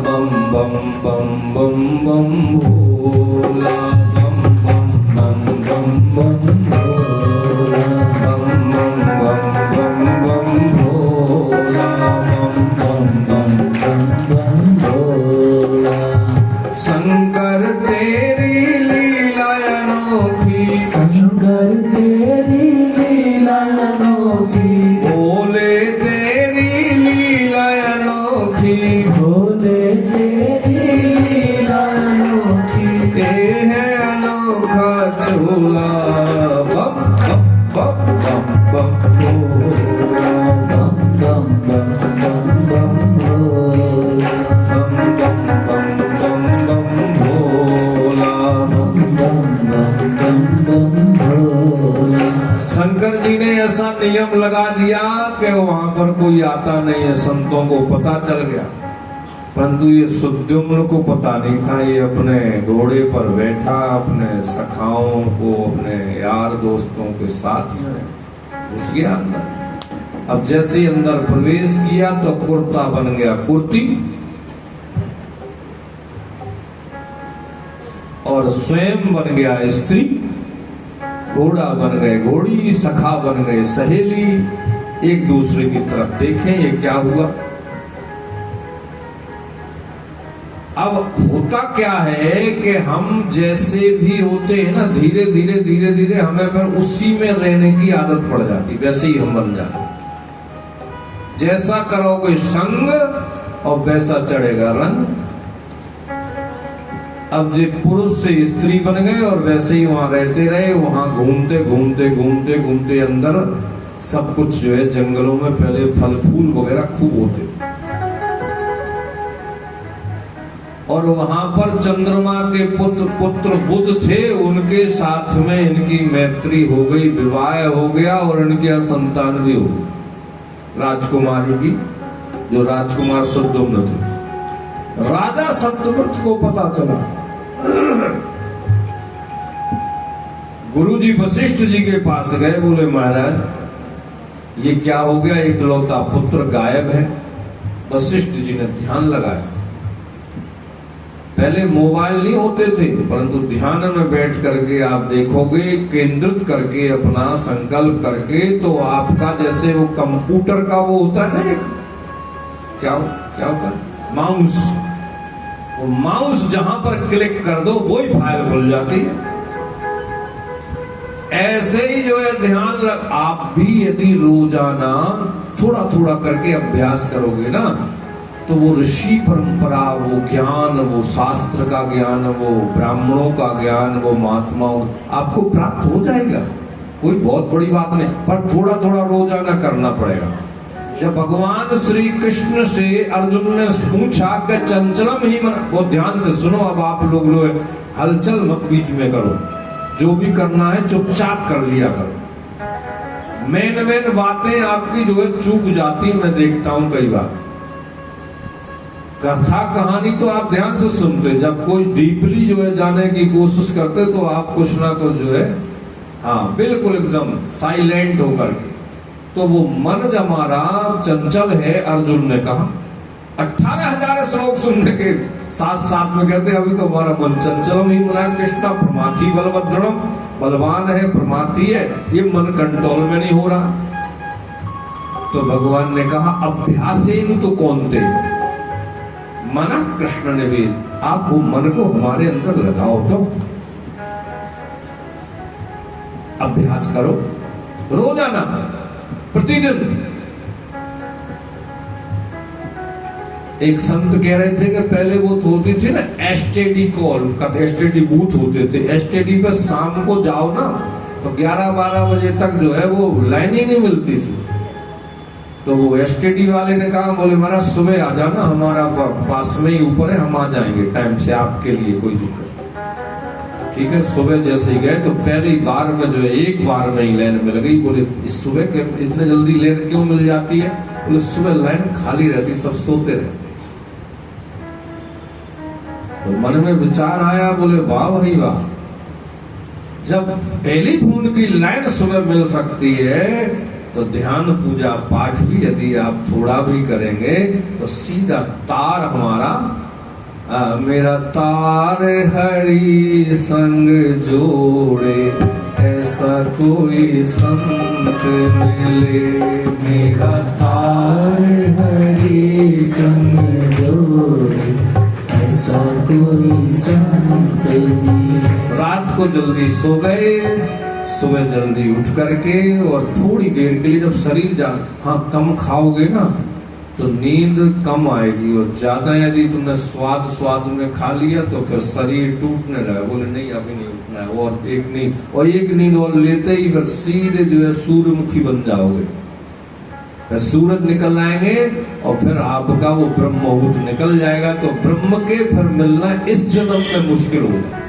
Speaker 1: बम बम बम बम बम भोला, बम बम बम बम बम भोला, बम बम बम बम बम भोला, बम बम बम बम भोला। शंकर तेरी लीला अनोखी, शंकर तेरी लीला अनोखी, भोले तेरी लीला अनोखी, भोले तेरी लीला अनोखी, ये है अनोखा चोला, बम बम बम बम बम भोला, बम बम बम बम बम भोला, बम बम ऐसा नियम लगा दिया कि वहां पर कोई आता नहीं है, संतों को पता चल गया। परंतु ये सुद्युम्न को पता नहीं था, ये अपने घोड़े पर बैठा अपने सखाओं को, अपने यार दोस्तों के साथ में घुस गया अंदर। अब जैसे ही अंदर प्रवेश किया तो कुर्ता बन गया कुर्ती, और स्वयं बन गया स्त्री, घोड़ा बन गए घोड़ी, सखा बन गए सहेली। एक दूसरे की तरफ देखें ये क्या हुआ। अब होता क्या है कि हम जैसे भी होते हैं ना, धीरे धीरे धीरे धीरे हमें फिर उसी में रहने की आदत पड़ जाती, वैसे ही हम बन जाते। जैसा करोगे संग और वैसा चढ़ेगा रंग। अब ये पुरुष से स्त्री बन गए और वैसे ही वहां रहते रहे, वहां घूमते घूमते घूमते घूमते अंदर सब कुछ जो है, जंगलों में पहले फल फूल वगैरह खूब होते, और वहां पर चंद्रमा के पुत्र बुध थे, उनके साथ में इनकी मैत्री हो गई, विवाह हो गया और इनके यहाँ संतान भी हो गई राजकुमारी की, जो राजकुमार सुद्युम्न थे। राजा सत्यव्रत को पता चला। गुरुजी वशिष्ठ जी के पास गए, बोले महाराज ये क्या हो गया, इकलौता पुत्र गायब है। वशिष्ठ जी ने ध्यान लगाया। पहले मोबाइल नहीं होते थे, परंतु ध्यान में बैठ करके आप देखोगे, केंद्रित करके अपना संकल्प करके, तो आपका जैसे वो कंप्यूटर का वो होता है ना, एक क्या होता है, माउस, वो माउस जहां पर क्लिक कर दो वही फाइल खुल जाती है। ऐसे ही जो है ध्यान आप भी यदि रोजाना थोड़ा थोड़ा करके अभ्यास करोगे ना, तो वो ऋषि परंपरा, वो ज्ञान, वो शास्त्र का ज्ञान, वो ब्राह्मणों का ज्ञान, वो महात्माओं आपको प्राप्त हो जाएगा। कोई बहुत बड़ी बात नहीं, पर थोड़ा थोड़ा रोजाना करना पड़ेगा। जब भगवान श्री कृष्ण से अर्जुन ने पूछा कि चंचलम ही मन, वो ध्यान से सुनो, अब आप लोग हलचल मत बीच में करो, जो भी करना है चुपचाप कर लिया करो। मेन बातें आपकी जो है चूक जाती, मैं देखता हूं कई बार। कथा कहानी तो आप ध्यान से सुनते, जब कोई डीपली जो है जाने की कोशिश करते तो आप कुछ ना कुछ जो है, हाँ बिल्कुल एकदम साइलेंट होकर के। तो वो मन जब हमारा चंचल है, अर्जुन ने कहा 18,000 श्लोक सुनने के साथ साथ में कहते अभी तो हमारा मन चंचलम ही मना कृष्णा प्रमाथी बलभद्रम, बलवान है प्रमाथी है, ये मन कंट्रोल में नहीं हो रहा। तो भगवान ने कहा अभ्यासेन तो कौनते, मना कृष्ण ने भी, आप वो मन को हमारे अंदर लगाओ, तो अभ्यास करो रोजाना प्रतिदिन। एक संत कह रहे थे कि पहले वो होती थी ना एसटीडी कॉल, एसटीडी बूथ होते थे, एसटीडी पे शाम को जाओ ना तो 11-12 बजे तक जो है वो लाइन ही नहीं मिलती थी। तो वो एसटीडी वाले ने कहा, बोले महाराज सुबह आ जाना, हमारा पास में ही ऊपर है, हम आ जाएंगे टाइम से आपके लिए, कोई दिक्कत। ठीक है, सुबह जैसे ही गए तो पहली बार में जो है एक बार में ही लाइन मिल गई। बोले इस सुबह के इतने जल्दी लाइन क्यों मिल जाती है? बोले सुबह लाइन खाली रहती, सब सोते रहते। तो मन में विचार आया, बोले वाह भाई वाह, जब टेलीफोन की लाइन सुबह मिल सकती है तो ध्यान पूजा पाठ भी यदि आप थोड़ा भी करेंगे तो सीधा तार हमारा मेरा तार हरि संग जोड़े, ऐसा कोई संत मिले, मेरा तार हरि संग जोड़े, ऐसा कोई संत मिले। रात को जल्दी सो गए, सुबह जल्दी उठ करके, और थोड़ी देर के लिए जब शरीर हाँ कम खाओगे ना तो नींद कम आएगी, और ज्यादा यदि तुमने स्वाद में खा लिया तो फिर शरीर टूटने लगा। बोले नहीं अभी नहीं उठना है, और एक नींद और लेते ही फिर सीधे जो है सूर्यमुखी बन जाओगे। फिर सूरज निकल आएंगे और फिर आपका वो ब्रह्म मुहूर्त निकल जाएगा। तो ब्रह्म के फिर मिलना इस जन्म में मुश्किल होगा।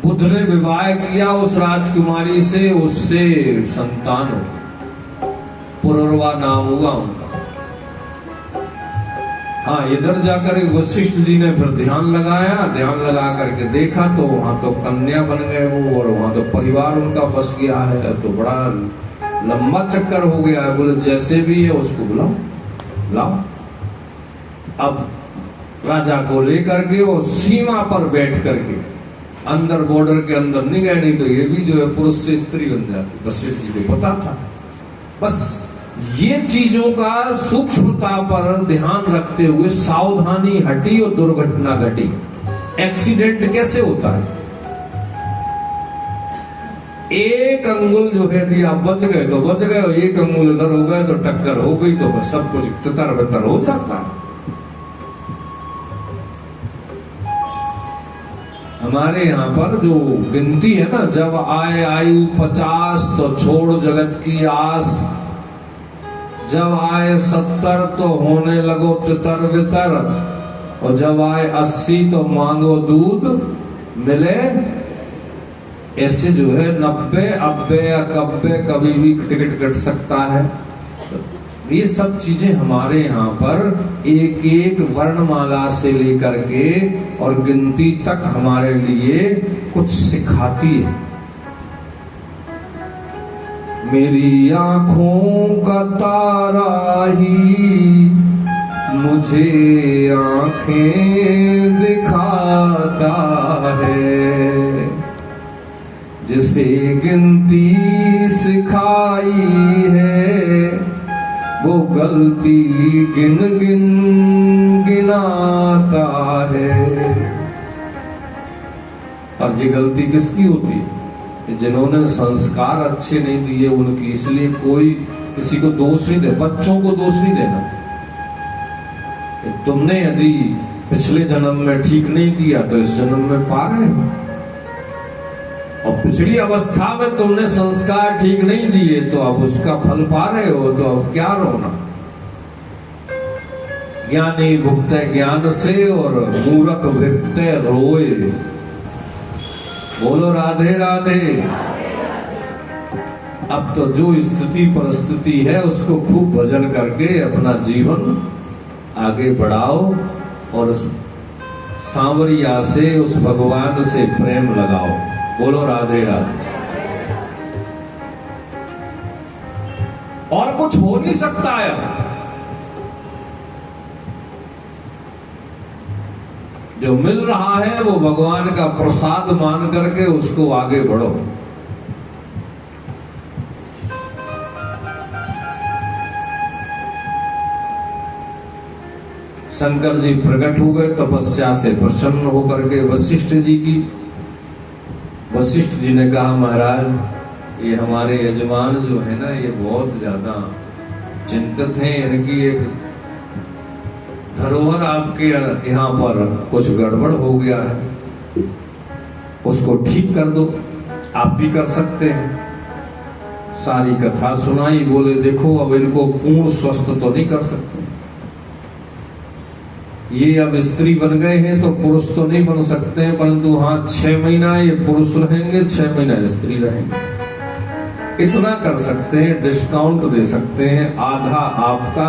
Speaker 1: बुद्ध ने विवाह किया उस राजकुमारी से, उससे संतान हो, पुरुरवा नाम हुआ उनका। हाँ, इधर जाकर वशिष्ठ जी ने फिर ध्यान लगाया, ध्यान लगा करके देखा तो वहां तो कन्या बन गए वो, और वहां तो परिवार उनका बस गया है। तो बड़ा लंबा चक्कर हो गया है। बोले जैसे भी है उसको बुलाओ, लाओ। अब राजा को लेकर के और सीमा पर बैठ करके, अंदर बॉर्डर के अंदर नहीं गए, नहीं तो ये भी जो है पुरुष से स्त्री बन जाती। वशिष्ठ जी को पता था। बस ये चीजों का सूक्ष्मता पर ध्यान रखते हुए सावधानी हटी और दुर्घटना घटी। एक्सीडेंट कैसे होता है? एक अंगुल जो है यदि आप बच गए तो बच गए, और एक अंगुल इधर हो गए तो टक्कर हो गई, तो बस सब कुछ तितर बितर हो जाता है। हमारे यहाँ पर जो गिनती है ना, जब आए आयु 50 तो छोड़ जगत की आस, जब आए 70 तो होने लगो तितर बितर, और जब आए 80 तो मांगो दूध मिले। ऐसे जो है 90 अब्बे या कब्बे कभी भी टिकट कट सकता है। ये सब चीजें हमारे यहाँ पर एक एक वर्णमाला से लेकर के और गिनती तक हमारे लिए कुछ सिखाती है। मेरी आंखों का तारा ही मुझे आंखें दिखाता है, जिसे गिनती सिखाई है वो गलती गिन गिन गिनाता है। अब ये गलती किसकी होती है? जिन्होंने संस्कार अच्छे नहीं दिए उनकी। इसलिए कोई किसी को दोष नहीं दे, बच्चों को दोष नहीं देना। तुमने यदि पिछले जन्म में ठीक नहीं किया तो इस जन्म में पा रहे हो, और पिछली अवस्था में तुमने संस्कार ठीक नहीं दिए तो अब उसका फल पा रहे हो, तो अब क्या रोना। ज्ञानी भुगते ज्ञान से और मूर्ख भिगते रोए। बोलो राधे राधे। अब तो जो स्थिति परिस्थिति है उसको खूब भजन करके अपना जीवन आगे बढ़ाओ, और उस सांवरिया से, उस भगवान से प्रेम लगाओ। बोलो राधे राधे। और कुछ हो नहीं सकता है। जो मिल रहा है वो भगवान का प्रसाद मान करके उसको आगे बढ़ो। शंकर जी प्रकट हो गए तपस्या से प्रसन्न होकर के वशिष्ठ जी की। वशिष्ठ जी ने कहा महाराज ये हमारे यजमान जो है ना, ये बहुत ज्यादा चिंतित हैं। इनकी एक धरोहर आपके यहाँ पर कुछ गड़बड़ हो गया है, उसको ठीक कर दो। आप भी कर सकते हैं। सारी कथा सुनाई। बोले देखो अब इनको पूर्ण स्वस्थ तो नहीं कर सकते, ये अब स्त्री बन गए हैं तो पुरुष तो नहीं बन सकते हैं, परंतु हाँ 6 महीना ये पुरुष रहेंगे, 6 महीना स्त्री रहेंगे। इतना कर सकते हैं, डिस्काउंट दे सकते हैं। आधा आपका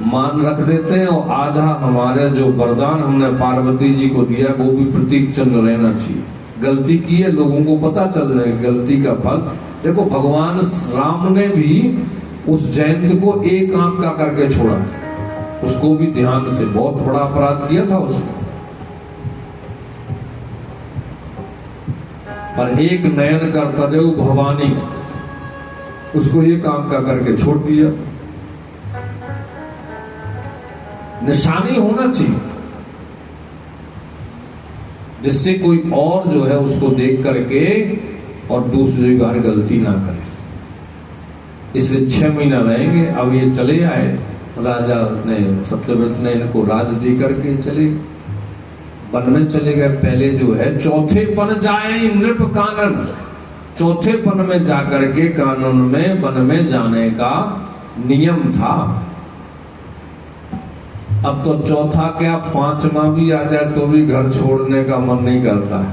Speaker 1: मान रख देते हैं और आधा हमारे जो वरदान हमने पार्वती जी को दिया वो भी प्रतीक चिन्ह रहना चाहिए। गलती की है, लोगों को पता चल रहा है गलती का फल। देखो भगवान राम ने भी उस जयंत को एक आंख का करके छोड़ा था, उसको भी ध्यान से, बहुत बड़ा अपराध किया था उसने, पर एक नयन का तजु भवानी, उसको एक आंख का करके छोड़ दिया। निशानी होना चाहिए जिससे कोई और जो है उसको देख करके और दूसरी बार गलती ना करे। इसलिए 6 महीना रहेंगे। अब ये चले आए, राजा ने, सत्यव्रत ने इनको राज दे करके चले, वन में चले गए। पहले जो है चौथे पन जाए नृप कानन, चौथे पन में जाकर के कानून में वन में जाने का नियम था। अब तो चौथा क्या 5वां भी आ जाए तो भी घर छोड़ने का मन नहीं करता है।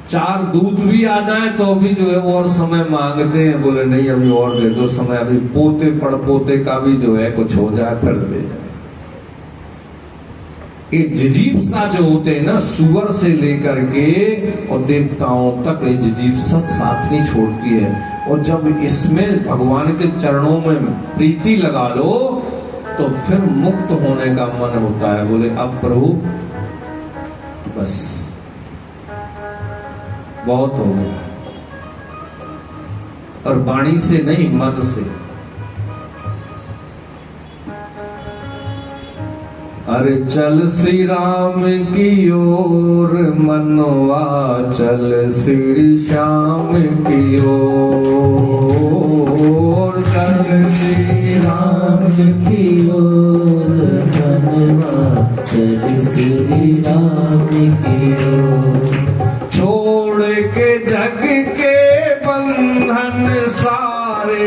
Speaker 1: 4 दूत भी आ जाए तो भी जो है और समय मांगते हैं, बोले नहीं अभी और दे दो समय, अभी पोते पड़पोते का भी जो है कुछ हो जाए फिर दे जाए। ये जिजीप्सा जो होते हैं ना, सुअर से लेकर के और देवताओं तक ये जिजीप्सा साथ नहीं छोड़ती है। और जब इसमें भगवान के चरणों में प्रीति लगा लो तो फिर मुक्त होने का मन होता है। बोले अब प्रभु बस बहुत हो गया, और वाणी से नहीं मन से। अरे चल श्री राम की ओर मनवा, चल श्री श्याम की ओर, चल श्री राम की ओर मनवा, चल श्री राम की ओर। छोड़ के जग के बंधन सारे,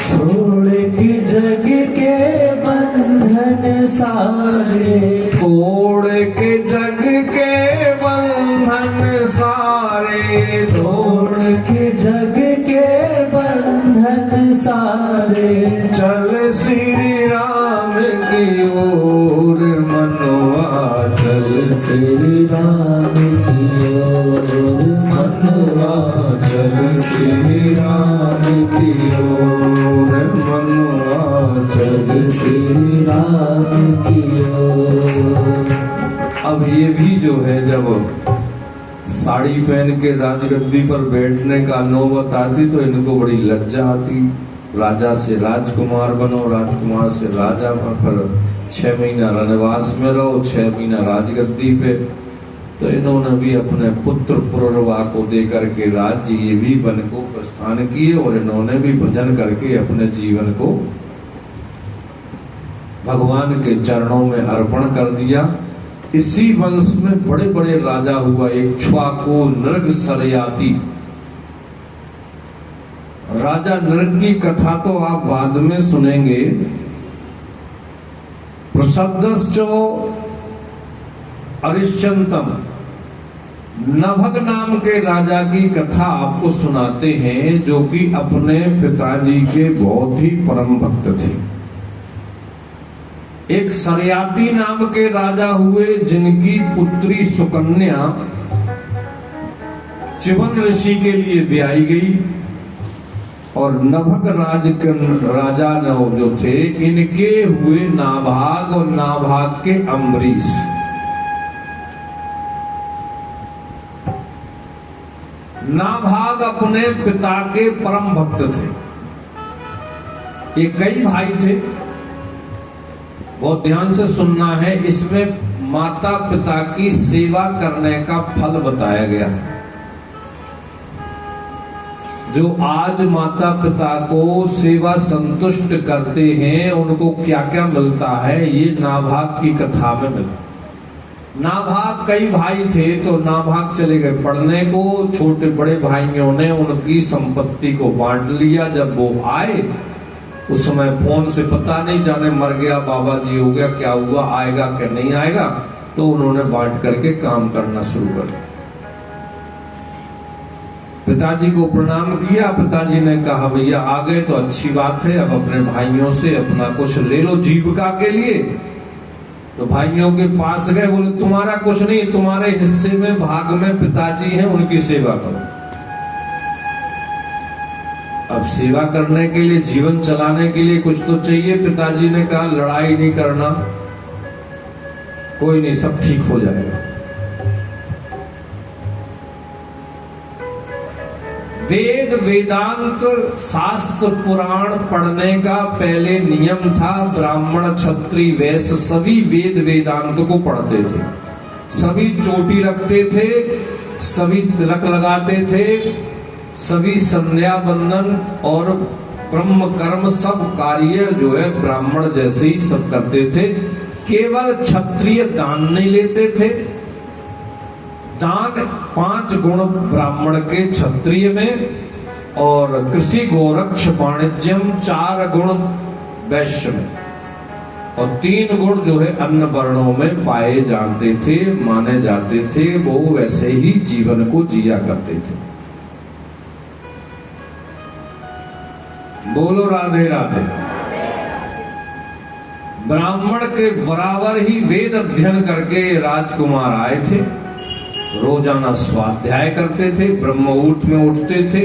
Speaker 2: छोड़ के जग के बंधन सारे,
Speaker 1: तोड़ के जग के बंधन सारे,
Speaker 2: तोड़ के जग के बंधन सारे।
Speaker 1: चल श्री राम की ओर मनवा, चल
Speaker 2: श्री राम की ओर मनवा,
Speaker 1: चल श्री राम की ओर मनवा,
Speaker 2: चल श्री राम की ओर।
Speaker 1: अब ये भी जो है जब साड़ी पहन के राजगद्दी पर बैठने का नौबत आती तो इनको बड़ी लज्जा आती। राजा से राजकुमार बनो, राजकुमार से राजा बनो, फिर 6 महीना वनवास में रहो, 6 महीना राजगद्दी पे। तो इन्होंने भी अपने पुत्र पुररवा को दे करके राज्य ये भी बन को प्रस्थान किए, और इन्होंने भी भजन करके अपने जीवन को भगवान के चरणों में अर्पण कर दिया। इसी वंश में बड़े बड़े राजा हुआ। इक्ष्वाकु, नृग, सरयाति। राजा नृग की कथा तो आप बाद में सुनेंगे। प्रसद्दश्चो अरिश्चंतम, नभग नाम के राजा की कथा आपको सुनाते हैं, जो कि अपने पिताजी के बहुत ही परम भक्त थे। एक सरयाती नाम के राजा हुए, जिनकी पुत्री सुकन्या चिवन ऋषि के लिए ब्याही गई। और नभग राजा जो थे, इनके हुए नाभाग, और नाभाग के अम्बरीश। नाभाग अपने पिता के परम भक्त थे। ये कई भाई थे, बहुत ध्यान से सुनना है। इसमें माता पिता की सेवा करने का फल बताया गया है। जो आज माता पिता को सेवा संतुष्ट करते हैं, उनको क्या क्या मिलता है, ये नाभाग की कथा में मिला। नाभाग कई भाई थे, तो नाभाग चले गए पढ़ने को। छोटे बड़े भाइयों ने उनकी संपत्ति को बांट लिया। जब वो आए, उस समय फोन से पता नहीं, जाने मर गया, बाबा जी हो गया, क्या हुआ, आएगा क्या नहीं आएगा, तो उन्होंने बांट करके काम करना शुरू कर दिया। पिताजी को प्रणाम किया। पिताजी ने कहा भैया आ गए तो अच्छी बात है, अब अपने भाइयों से अपना कुछ ले लो जीविका के लिए। तो भाइयों के पास गए, बोले तुम्हारा कुछ नहीं, तुम्हारे हिस्से में भाग में पिताजी हैं, उनकी सेवा करो। अब सेवा करने के लिए, जीवन चलाने के लिए कुछ तो चाहिए। पिताजी ने कहा लड़ाई नहीं करना, कोई नहीं, सब ठीक हो जाएगा। वेद वेदांत शास्त्र पुराण पढ़ने का पहले नियम था। ब्राह्मण क्षत्रिय वैश्य सभी वेद वेदांत को पढ़ते थे, सभी चोटी रखते थे, सभी तिलक लगाते थे, सभी संध्या बंदन और ब्रह्म कर्म सब कार्य जो है ब्राह्मण जैसे ही सब करते थे। केवल क्षत्रिय दान नहीं लेते थे। दान 5 गुण ब्राह्मण के क्षत्रिय में, और कृषि गोरक्ष वाणिज्यम 4 गुण वैश्य में। और 3 गुण जो है अन्न वर्णों में पाए जाते थे, माने जाते थे, वो वैसे ही जीवन को जिया करते थे। बोलो राधे राधे। ब्राह्मण के बराबर ही वेद अध्ययन करके राजकुमार आए थे, रोजाना स्वाध्याय करते थे, ब्रह्ममुहूर्त में उठते थे,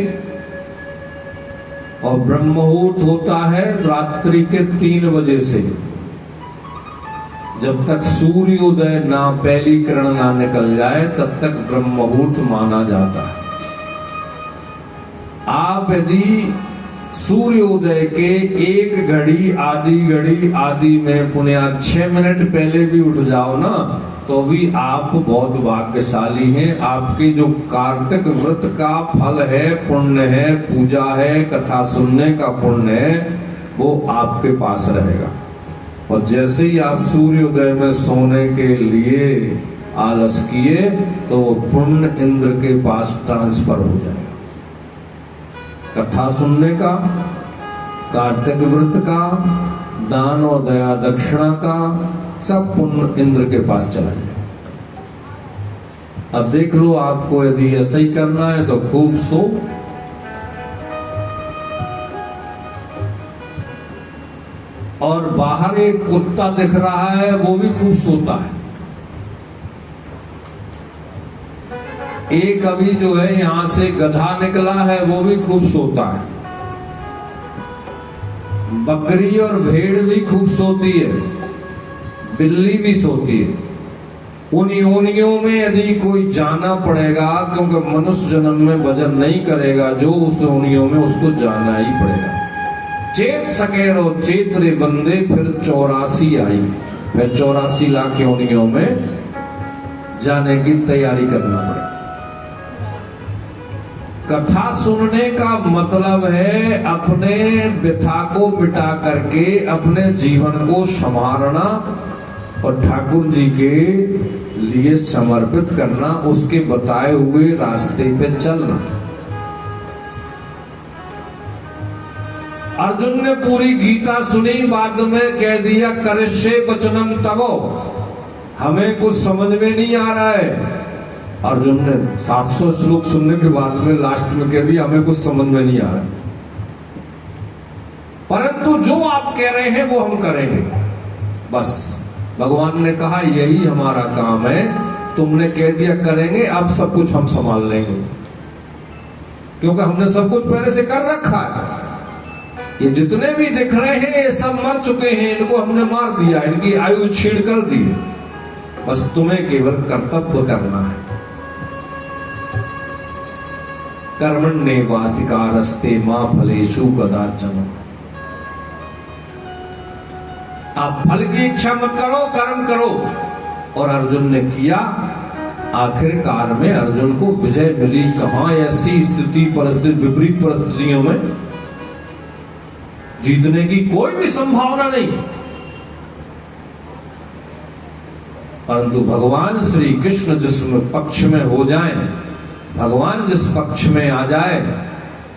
Speaker 1: और ब्रह्ममुहूर्त होता है रात्रि के 3 बजे से, जब तक सूर्योदय ना, पहली किरण ना निकल जाए तब तक ब्रह्ममुहूर्त माना जाता है। आप यदि सूर्योदय के 1 घड़ी आदि में पुण्य 6 मिनट पहले भी उठ जाओ ना, तो भी आप बहुत भाग्यशाली हैं। आपके जो कार्तिक व्रत का फल है, पुण्य है, पूजा है, कथा सुनने का पुण्य है, वो आपके पास रहेगा। और जैसे ही आप सूर्योदय में सोने के लिए आलस किए तो वो पुण्य इंद्र के पास ट्रांसफर हो जाएगा। कथा सुनने का, कार्तिक व्रत का, दान और दया दक्षिणा का, सब पुण्य इंद्र के पास चला जाएगा। अब देख लो, आपको यदि ऐसा ही करना है तो खूब सो, और बाहर एक कुत्ता दिख रहा है, वो भी खूब सोता है। एक अभी जो है यहां से गधा निकला है, वो भी खूब सोता है। बकरी और भेड़ भी खूब सोती है, बिल्ली भी सोती है। उन योनियों में यदि कोई जाना पड़ेगा, क्योंकि मनुष्य जन्म में भजन नहीं करेगा जो, उस योनियों में उसको जाना ही पड़ेगा। चेत सकेरो चेत रे बंदे, फिर 84 आई, फिर 84 लाख योनियों में जाने की तैयारी करना पड़ेगा। कथा सुनने का मतलब है अपने व्यथा को मिटा करके अपने जीवन को संवारना और ठाकुर जी के लिए समर्पित करना, उसके बताए हुए रास्ते पे चलना। अर्जुन ने पूरी गीता सुनी, बाद में कह दिया करिष्ये वचनम तवो, हमें कुछ समझ में नहीं आ रहा है। अर्जुन ने 700 श्लोक सुनने के बाद में लास्ट में कह दिया हमें कुछ समझ में नहीं आ रहा, परंतु जो आप कह रहे हैं वो हम करेंगे। बस भगवान ने कहा यही हमारा काम है, तुमने कह दिया करेंगे, अब सब कुछ हम संभाल लेंगे, क्योंकि हमने सब कुछ पहले से कर रखा है। ये जितने भी दिख रहे हैं ये सब मर चुके हैं, इनको हमने मार दिया, इनकी आयु छीड़ कर दी है, बस तुम्हें केवल कर्तव्य करना है। कर्मण्येवाधिकारस्ते मा फलेषु कदाचन। आप फल की इच्छा मत करो, कर्म करो। और अर्जुन ने किया, आखिरकार में अर्जुन को विजय मिली। कहां ऐसी स्थिति परिस्थिति, विपरीत परिस्थितियों में जीतने की कोई भी संभावना नहीं, परंतु भगवान श्री कृष्ण जिस पक्ष में हो जाएं, भगवान जिस पक्ष में आ जाए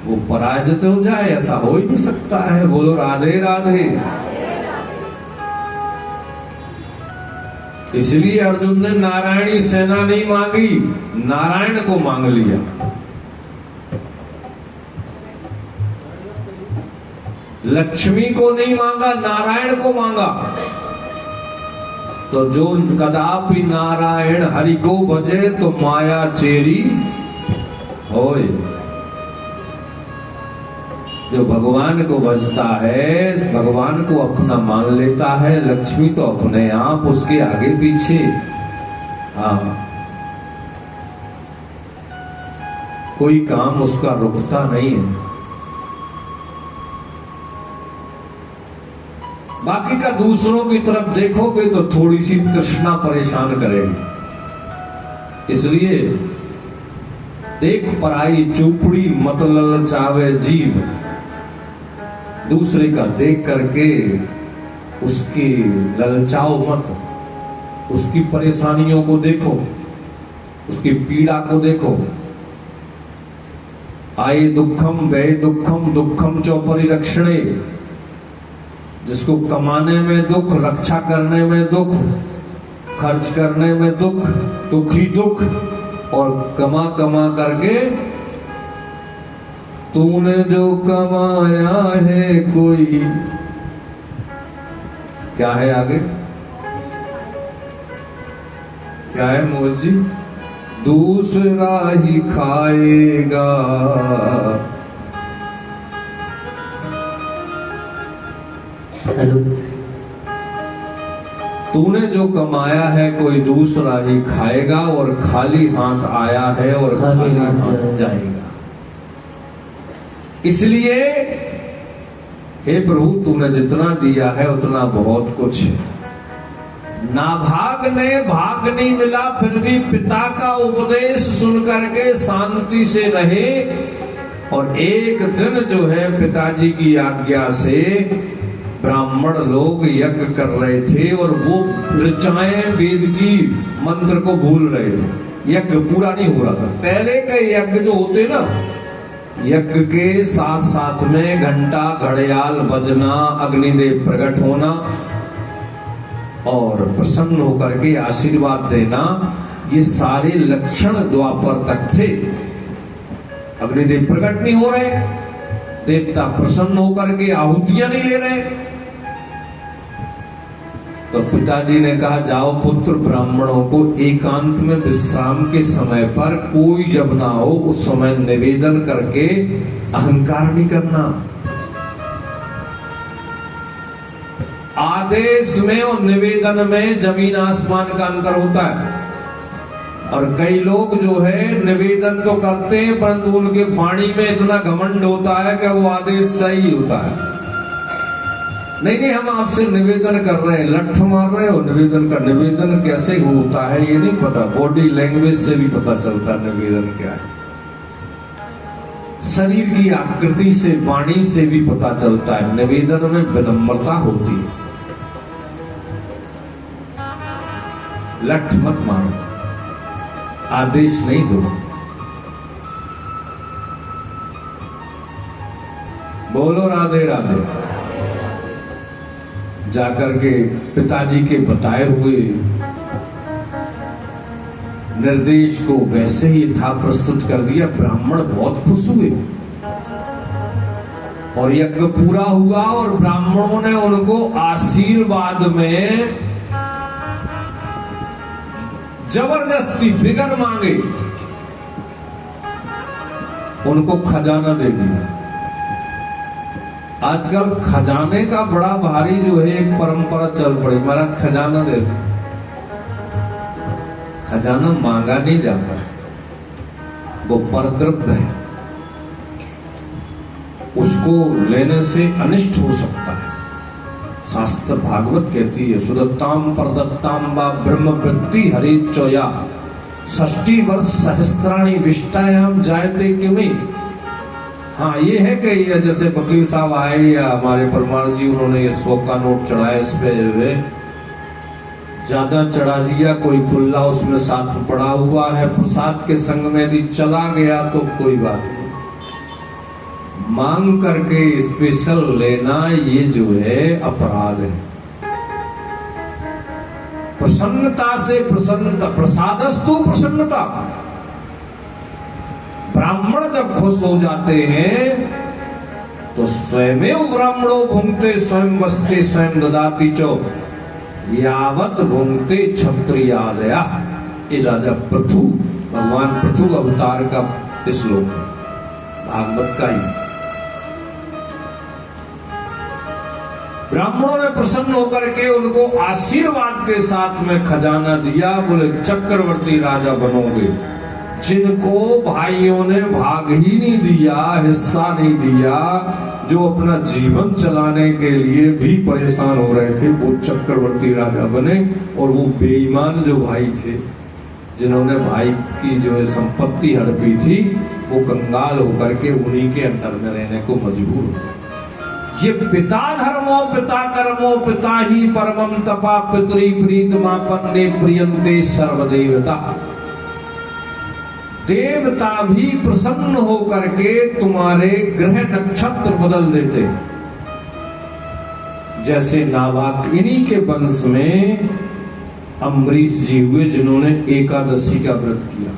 Speaker 1: वो पराजित हो जाए, ऐसा हो ही नहीं सकता है। बोलो राधे राधे। इसलिए अर्जुन ने नारायणी सेना नहीं मांगी, नारायण को मांग लिया। लक्ष्मी को नहीं मांगा, नारायण को मांगा। तो जो कदापि नारायण हरि को भजे तो माया चेरी होए। जो भगवान को भजता है, भगवान को अपना मान लेता है, लक्ष्मी तो अपने आप उसके आगे पीछे। हाँ, कोई काम उसका रुकता नहीं है। बाकी का दूसरों की तरफ देखोगे तो थोड़ी सी तृष्णा परेशान करेगी। इसलिए देख पराई चूपड़ी मत ललचावे जीव, दूसरे का देख करके उसकी ललचाओ मत। उसकी परेशानियों को देखो, उसकी पीड़ा को देखो। आए दुखम वे दुखम दुखम च परिरक्षणे। जिसको कमाने में दुख, रक्षा करने में दुख, खर्च करने में दुख, दुख ही दुख, और कमा कमा करके तूने जो कमाया है कोई, क्या है आगे, क्या है मोहन जी, दूसरा ही खाएगा।
Speaker 2: हेलो,
Speaker 1: तूने जो कमाया है कोई दूसरा ही खाएगा, और खाली हाथ आया है और खाली हाथ जाएगा। इसलिए हे प्रभु, तूने जितना दिया है उतना बहुत कुछ है। नाभाग ने भाग नहीं मिला, फिर भी पिता का उपदेश सुन करके शांति से रहे, और एक दिन जो है पिताजी की आज्ञा से ब्राह्मण लोग यज्ञ कर रहे थे, और वो ऋचाएं वेद की मंत्र को भूल रहे थे। यज्ञ पूरा नहीं हो रहा था। पहले के यज्ञ जो होते ना, यज्ञ के साथ साथ में घंटा घड़ियाल बजना, अग्निदेव प्रकट होना और प्रसन्न होकर के आशीर्वाद देना, ये सारे लक्षण द्वापर तक थे। अग्निदेव प्रकट नहीं हो रहे, देवता प्रसन्न होकर के आहुतियां नहीं ले रहे, तो पिताजी ने कहा, जाओ पुत्र, ब्राह्मणों को एकांत में विश्राम के समय पर, कोई जब ना हो उस समय निवेदन करके अहंकार नहीं करना। आदेश में और निवेदन में जमीन आसमान का अंतर होता है। और कई लोग जो है निवेदन तो करते हैं, परंतु उनके वाणी में इतना घमंड होता है कि वो आदेश सही होता है। नहीं, हम आपसे निवेदन कर रहे हैं, लठ मार रहे हो, निवेदन का निवेदन कैसे होता है ये नहीं पता। बॉडी लैंग्वेज से भी पता चलता है निवेदन क्या है, शरीर की आकृति से, वाणी से भी पता चलता है। निवेदन में विनम्रता होती है। लठ मत मारो, आदेश नहीं दो। बोलो राधे राधे। जाकर के पिताजी के बताए हुए निर्देश को वैसे ही था प्रस्तुत कर दिया। ब्राह्मण बहुत खुश हुए और यज्ञ पूरा हुआ, और ब्राह्मणों ने उनको आशीर्वाद में जबरदस्ती बिगर मांगे उनको खजाना दे दिया। आजकल खजाने का बड़ा भारी जो है एक परंपरा चल पड़ी, महाराज खजाना दे दो। खजाना मांगा नहीं जाता है, वो परद्रव्य है, उसको लेने से अनिष्ट हो सकता है। शास्त्र भागवत कहती है, सुदत्ताम परदत्ताम वा ब्रह्मवृत्ति हरिचोया 60 वर्ष सहस्त्राणी विष्टायाम जायते किमी। हाँ, ये है कि ये जैसे वकील साहब आए या हमारे परमाणु जी, उन्होंने ये 100 का नोट चढ़ाया, इस पे ज्यादा चढ़ा दिया, कोई खुला उसमें साथ पड़ा हुआ है, प्रसाद के संग में यदि चला गया तो कोई बात नहीं। मांग करके स्पेशल लेना ये जो है अपराध है। प्रसन्नता से प्रसन्नता, प्रसादस्तु प्रसन्नता। ब्राह्मण जब खुश हो जाते हैं तो स्वयमेव ब्राह्मणो भुंक्ते स्वयं वस्ते स्वयं ददाति चो यावत भुंक्ते क्षत्रियादया। ये राजा पृथु, भगवान पृथु अवतार का श्लोक है, भागवत का ही। ब्राह्मणों ने प्रसन्न होकर के उनको आशीर्वाद के साथ में खजाना दिया। बोले चक्रवर्ती राजा बनोगे। जिनको भाइयों ने भाग ही नहीं दिया, हिस्सा नहीं दिया, जो अपना जीवन चलाने के लिए भी परेशान हो रहे थे, वो चक्रवर्ती राजा बने। और वो बेईमान जो भाई थे, जिन्होंने भाई की जो है संपत्ति हड़पी थी, वो कंगाल होकर के उन्हीं के अंदर में रहने को मजबूर हो गए। ये पिता धर्मो पिता कर्मो पिता ही परमम तपा पितरी प्रीतमापन्ने प्रियंते सर्वदेवता। देवता भी प्रसन्न होकर के तुम्हारे ग्रह नक्षत्र बदल देते। जैसे नाभाग, इन्हीं के वंश में अम्बरीश जी हुए जिन्होंने एकादशी का व्रत किया।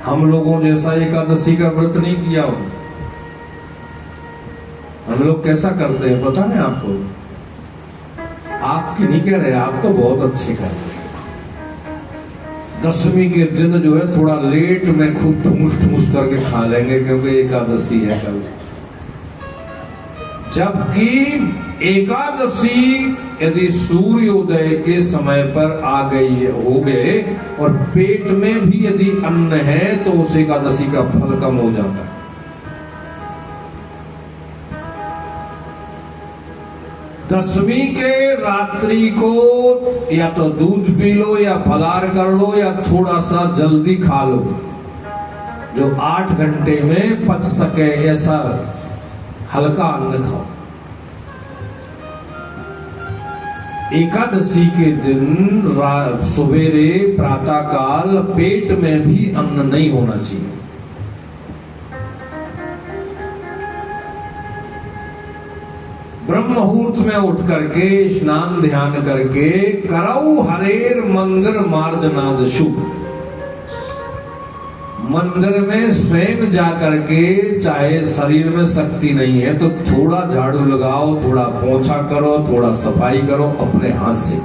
Speaker 1: हम लोगों जैसा एकादशी का व्रत नहीं किया हो। हम लोग कैसा करते हैं पता है आपको? आपकी नहीं कह रहे, आप तो बहुत अच्छे कर रहे हैं। दशमी के दिन जो है थोड़ा लेट में खूब ठूस ठूस करके खा लेंगे क्योंकि एकादशी है कल। जबकि एकादशी यदि सूर्योदय के समय पर आ गई हो गए और पेट में भी यदि अन्न है तो उस एकादशी का फल कम हो जाता है। दशमी के रात्रि को या तो दूध पी लो या फलार कर लो या थोड़ा सा जल्दी खा लो, जो 8 घंटे में पच सके ऐसा हल्का अन्न खाओ। एकादशी के दिन सवेरे प्रातः काल पेट में भी अन्न नहीं होना चाहिए। ब्रह्म मुहूर्त में उठ करके स्नान ध्यान करके करऊ हरेर मंदिर मार्जनाद शुभ, मंदिर में स्वयं जा करके, चाहे शरीर में शक्ति नहीं है तो थोड़ा झाड़ू लगाओ, थोड़ा पोंछा करो, थोड़ा सफाई करो अपने हाथ से।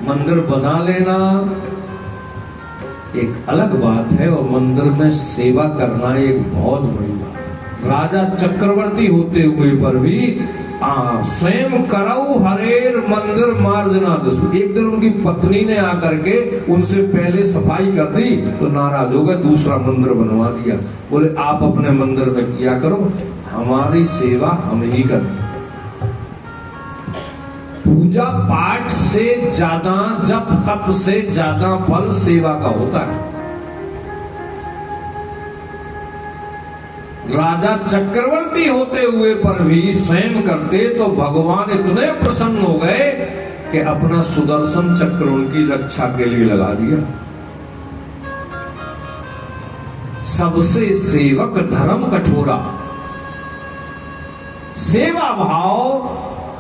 Speaker 1: मंदिर बना लेना एक अलग बात है और मंदिर में सेवा करना एक बहुत बड़ी बात है। राजा चक्रवर्ती होते हुए पर भी स्वयं करऊ हरेर मंदिर मार्जना। एक दिन उनकी पत्नी ने आकर के उनसे पहले सफाई कर दी तो नाराज हो गए, दूसरा मंदिर बनवा दिया। बोले आप अपने मंदिर में किया करो, हमारी सेवा हम ही करें। पूजा पाठ से ज्यादा, जप तप से ज्यादा फल सेवा का होता है। राजा चक्रवर्ती होते हुए पर भी स्वयं करते तो भगवान इतने प्रसन्न हो गए कि अपना सुदर्शन चक्र उनकी रक्षा के लिए लगा दिया। सबसे सेवक धर्म कठोरा। सेवा भाव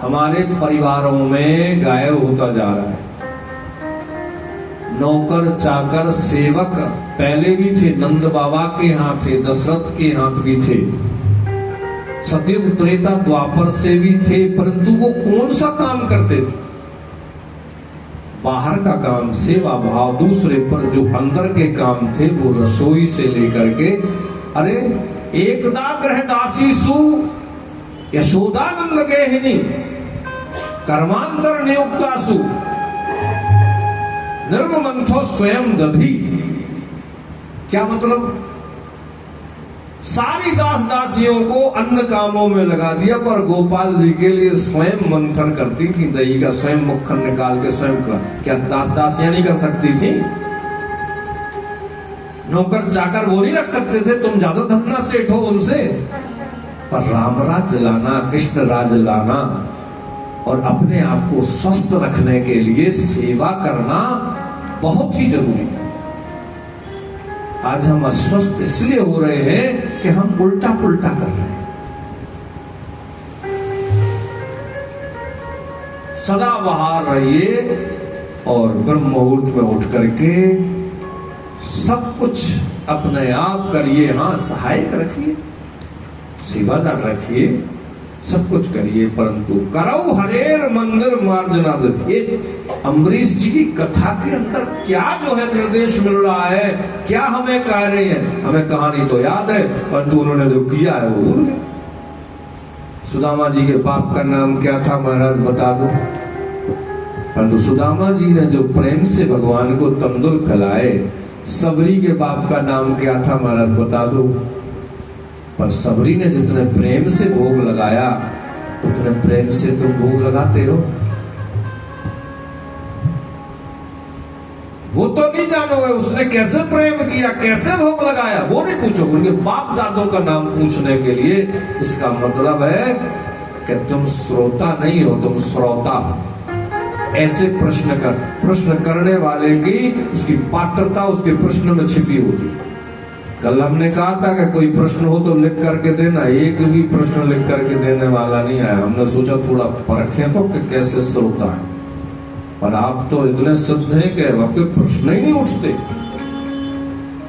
Speaker 1: हमारे परिवारों में गायब होता जा रहा है। नौकर चाकर सेवक पहले भी थे, नंद बाबा के यहाँ थे, दशरथ के यहाँ भी थे, सतयुग त्रेता द्वापर से भी थे, परंतु वो कौन सा काम करते थे? बाहर का काम, सेवा भाव दूसरे पर। जो अंदर के काम थे वो रसोई से लेकर के, अरे एकदा ग्रह दासीसु यशोदानंद गेहिनी कर्मांतर नियुक्तासु निर्ममंथो स्वयं दधी। क्या मतलब? सारी दास दासियों को अन्न कामों में लगा दिया, पर गोपाल जी के लिए स्वयं मंथन करती थी दही का, स्वयं मक्खन निकाल के स्वयं का। क्या दास दासियां नहीं कर सकती थी? नौकर चाकर वो नहीं रख सकते थे? तुम ज्यादा धन्ना सेठ हो उनसे। पर राम राज लाना, कृष्ण राज लाना और अपने आप को स्वस्थ रखने के लिए सेवा करना बहुत ही जरूरी है। आज हम अस्वस्थ इसलिए हो रहे हैं कि हम उल्टा पुल्टा कर रहे हैं। सदा बाहर रहिए और ब्रह्म मुहूर्त में उठ करके सब कुछ अपने आप करिए। हाँ, सहायक रखिए, सेवादार रखिए, सब कुछ करिए, परंतु करऊ हरेर मंदिर मार्जना। ये अम्बरीश जी की कथा के अंदर क्या जो है निर्देश मिल रहा है, क्या हमें कह रहे हैं? हमें कहानी तो याद है, परंतु उन्होंने जो किया है वो भूल गए। सुदामा जी के बाप का नाम क्या था महाराज बता दो। परंतु सुदामा जी ने जो प्रेम से भगवान को तंदुल खिलाए। सबरी के बाप का नाम क्या था महाराज बता दो। पर सबरी ने जितने प्रेम से भोग लगाया उतने प्रेम से तुम भोग लगाते हो। वो तो नहीं जानोगे उसने कैसे प्रेम किया, कैसे भोग लगाया, वो नहीं पूछोगे। उनके बाप दादों का नाम पूछने के लिए इसका मतलब है कि तुम श्रोता नहीं हो, तुम श्रोता हो। ऐसे प्रश्न करने वाले की उसकी पात्रता उसके प्रश्न में छिपी होती। कल हमने कहा था कि कोई प्रश्न हो तो लिख करके देना, एक भी प्रश्न लिख करके देने वाला नहीं आया। हमने सोचा थोड़ा परखें तो कि कैसे श्रोता है, पर आप तो इतने सिद्ध हैं कि आपके प्रश्न ही नहीं उठते।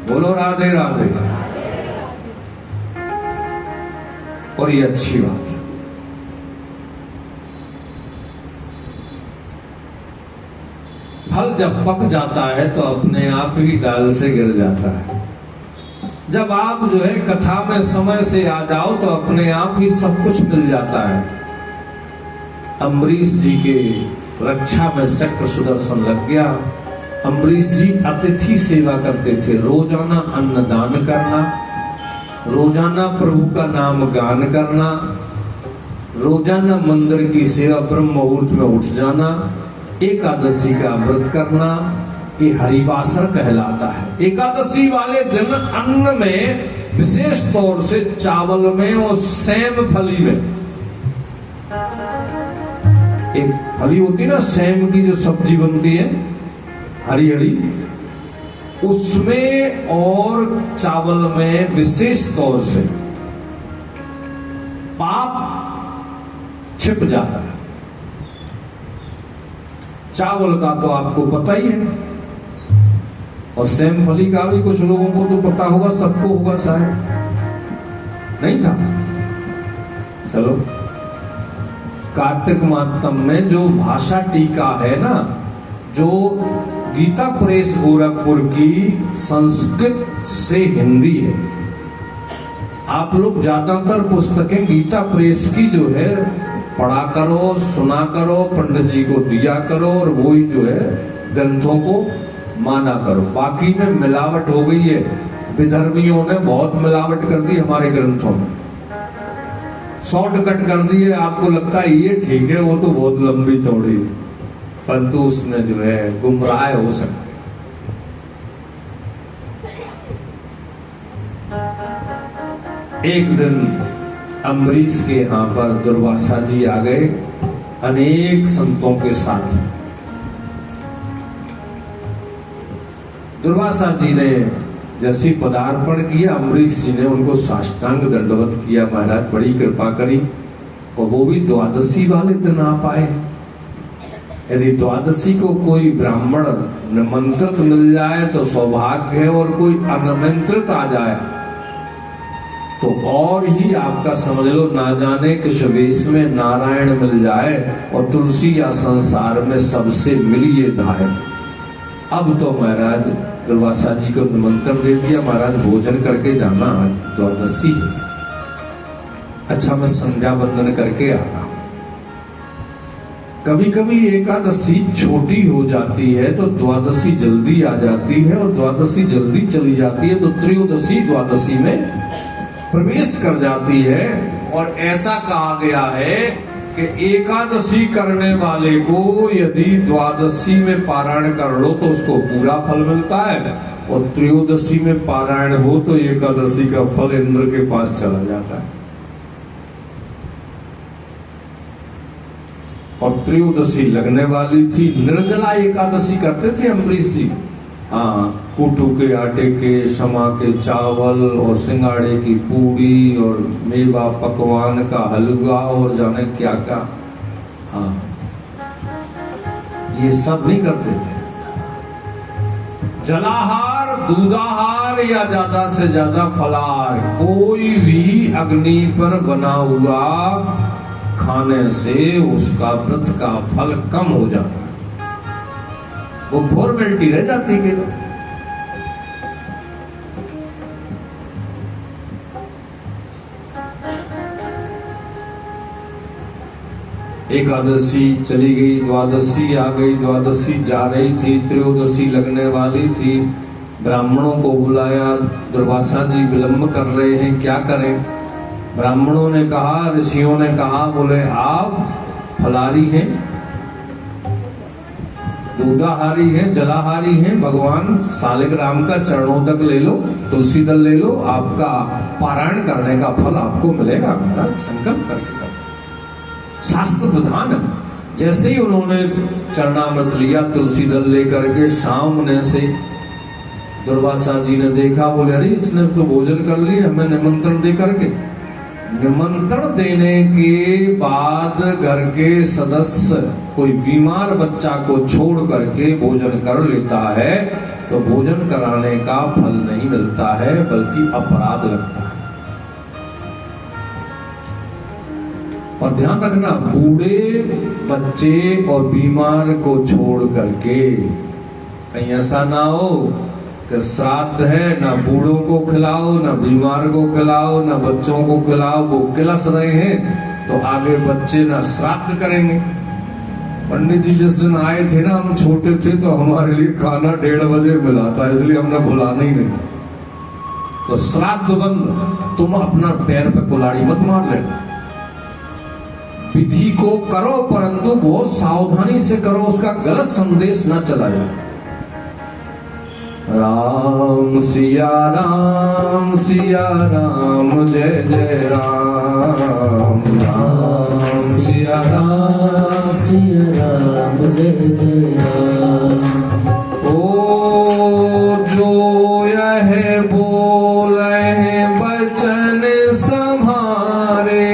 Speaker 1: बोलो राधे राधे। और ये अच्छी बात है। फल जब पक जाता है तो अपने आप ही डाल से गिर जाता है। जब आप जो है कथा में समय से आ जाओ तो अपने आप ही सब कुछ मिल जाता है। अम्बरीश जी के रक्षा में चक्र सुदर्शन लग गया। अम्बरीश जी अतिथि सेवा करते थे, रोजाना अन्नदान करना, रोजाना प्रभु का नाम गान करना, रोजाना मंदिर की सेवा, ब्रह्म मुहूर्त में उठ जाना, एकादशी का व्रत करना, ये हरिवासर कहलाता है। एकादशी वाले दिन अन्न में विशेष तौर से चावल में और सेम फली में, एक फली होती है ना सेम की जो सब्जी बनती है हरी हरी, उसमें और चावल में विशेष तौर से पाप छिप जाता है। चावल का तो आपको पता ही है, और सेम फली का भी कुछ लोगों को तो पता होगा, सबको होगा शायद, नहीं था। चलो, कार्तिक मातम में जो भाषा टीका है ना, जो गीता प्रेस गोरखपुर की संस्कृत से हिंदी है, आप लोग ज्यादातर पुस्तकें गीता प्रेस की जो है पढ़ा करो, सुना करो, पंडित जी को दिया करो, और वही जो है ग्रंथों को माना करो। बाकी में मिलावट हो गई है, विधर्मियों ने बहुत मिलावट कर दी हमारे ग्रंथों में, शॉर्टकट कर दी है। आपको लगता है ये ठीक है, वो तो बहुत लंबी चौड़ी है, परंतु उसमें जो है गुमराह हो सकते। एक दिन अम्बरीश के यहां पर दुर्वासा जी आ गए अनेक संतों के साथ। दुर्वासा जी ने जैसी पदार्पण किया, अम्बरीश जी ने उनको साष्टांग दंडवत किया, महाराज बड़ी कृपा करी। और वो भी द्वादशी वाले दिन आप आए। यदि द्वादशी को कोई ब्राह्मण निमंत्रित मिल जाए तो सौभाग्य है, और कोई अनिमंत्रित आ जाए तो और ही आपका समझ लो, ना जाने किस वेश में नारायण मिल जाए और तुलसी या संसार में सबसे मिलिए धाय। अब तो महाराज दुर्वासा जी को निमंत्रण दे दिया, महाराज भोजन करके जाना, आज द्वादशी है। अच्छा, मैं संध्या वंदन करके आता हूं। कभी कभी एकादशी छोटी हो जाती है तो द्वादशी जल्दी आ जाती है, और द्वादशी जल्दी चली जाती है तो त्रयोदशी द्वादशी में प्रवेश कर जाती है। और ऐसा कहा गया है कि एकादशी करने वाले को यदि द्वादशी में पारायण कर लो तो उसको पूरा फल मिलता है, और त्रयोदशी में पारायण हो तो एकादशी का फल इंद्र के पास चला जाता है। और त्रयोदशी लगने वाली थी, निर्जला एकादशी करते थे अम्बरीश जी। हाँ, कूटू के आटे के, समा के चावल, और सिंगाड़े की पूड़ी, और मेवा पकवान का हलवा, और जाने क्या क्या। हाँ, ये सब नहीं करते थे। जलाहार, दूधाहार या ज्यादा से ज्यादा फलाहार, कोई भी अग्नि पर बना हुआ खाने से उसका व्रत का फल कम हो जाता है, वो फॉर्मेलिटी रह जाती है। एकादशी चली गई, द्वादशी आ गई, द्वादशी जा रही थी, त्रयोदशी लगने वाली थी। ब्राह्मणों को बुलाया, दुर्वासा जी विलंब कर रहे हैं, क्या करें। ब्राह्मणों ने कहा, ऋषियों ने कहा, बोले आप फलाहारी हैं, दूधाहारी हैं, जलाहारी हैं, भगवान शालिग्राम का चरणोदक ले लो, तुलसी दल ले लो, आपका पारायण करने का फल आपको मिलेगा। महाराज संकल्प करके शास्त्र विधान है। जैसे ही उन्होंने चरणामृत लिया, तुलसी दल लेकर के सामने से दुर्वासा जी ने देखा, बोले अरे इसने तो भोजन कर लिया हमें निमंत्रण दे करके। निमंत्रण देने के बाद घर के सदस्य कोई बीमार बच्चा को छोड़ करके भोजन कर लेता है तो भोजन कराने का फल नहीं मिलता है, बल्कि अपराध लगता है। और ध्यान रखना, बूढ़े बच्चे और बीमार को छोड़ करके कहीं ऐसा ना हो कि श्राद्ध है, ना बूढ़ों को खिलाओ, ना बीमार को खिलाओ, ना बच्चों को खिलाओ, वो किलस रहे हैं तो आगे बच्चे ना श्राद्ध करेंगे। पंडित जी जिस दिन आए थे ना, हम छोटे थे तो हमारे लिए खाना 1:30 बजे मिला था, इसलिए हमने भुलाना ही नहीं। तो श्राद्ध बंद, तुम अपना पैर पे कुल्हाड़ी मत मार लेना। विधि को करो परंतु बहुत सावधानी से करो, उसका गलत संदेश न चला जाए। राम सिया राम जय जय राम, राम सिया राम
Speaker 2: जय जय राम।
Speaker 1: ओ जो यह बोले बचन सम्हारे,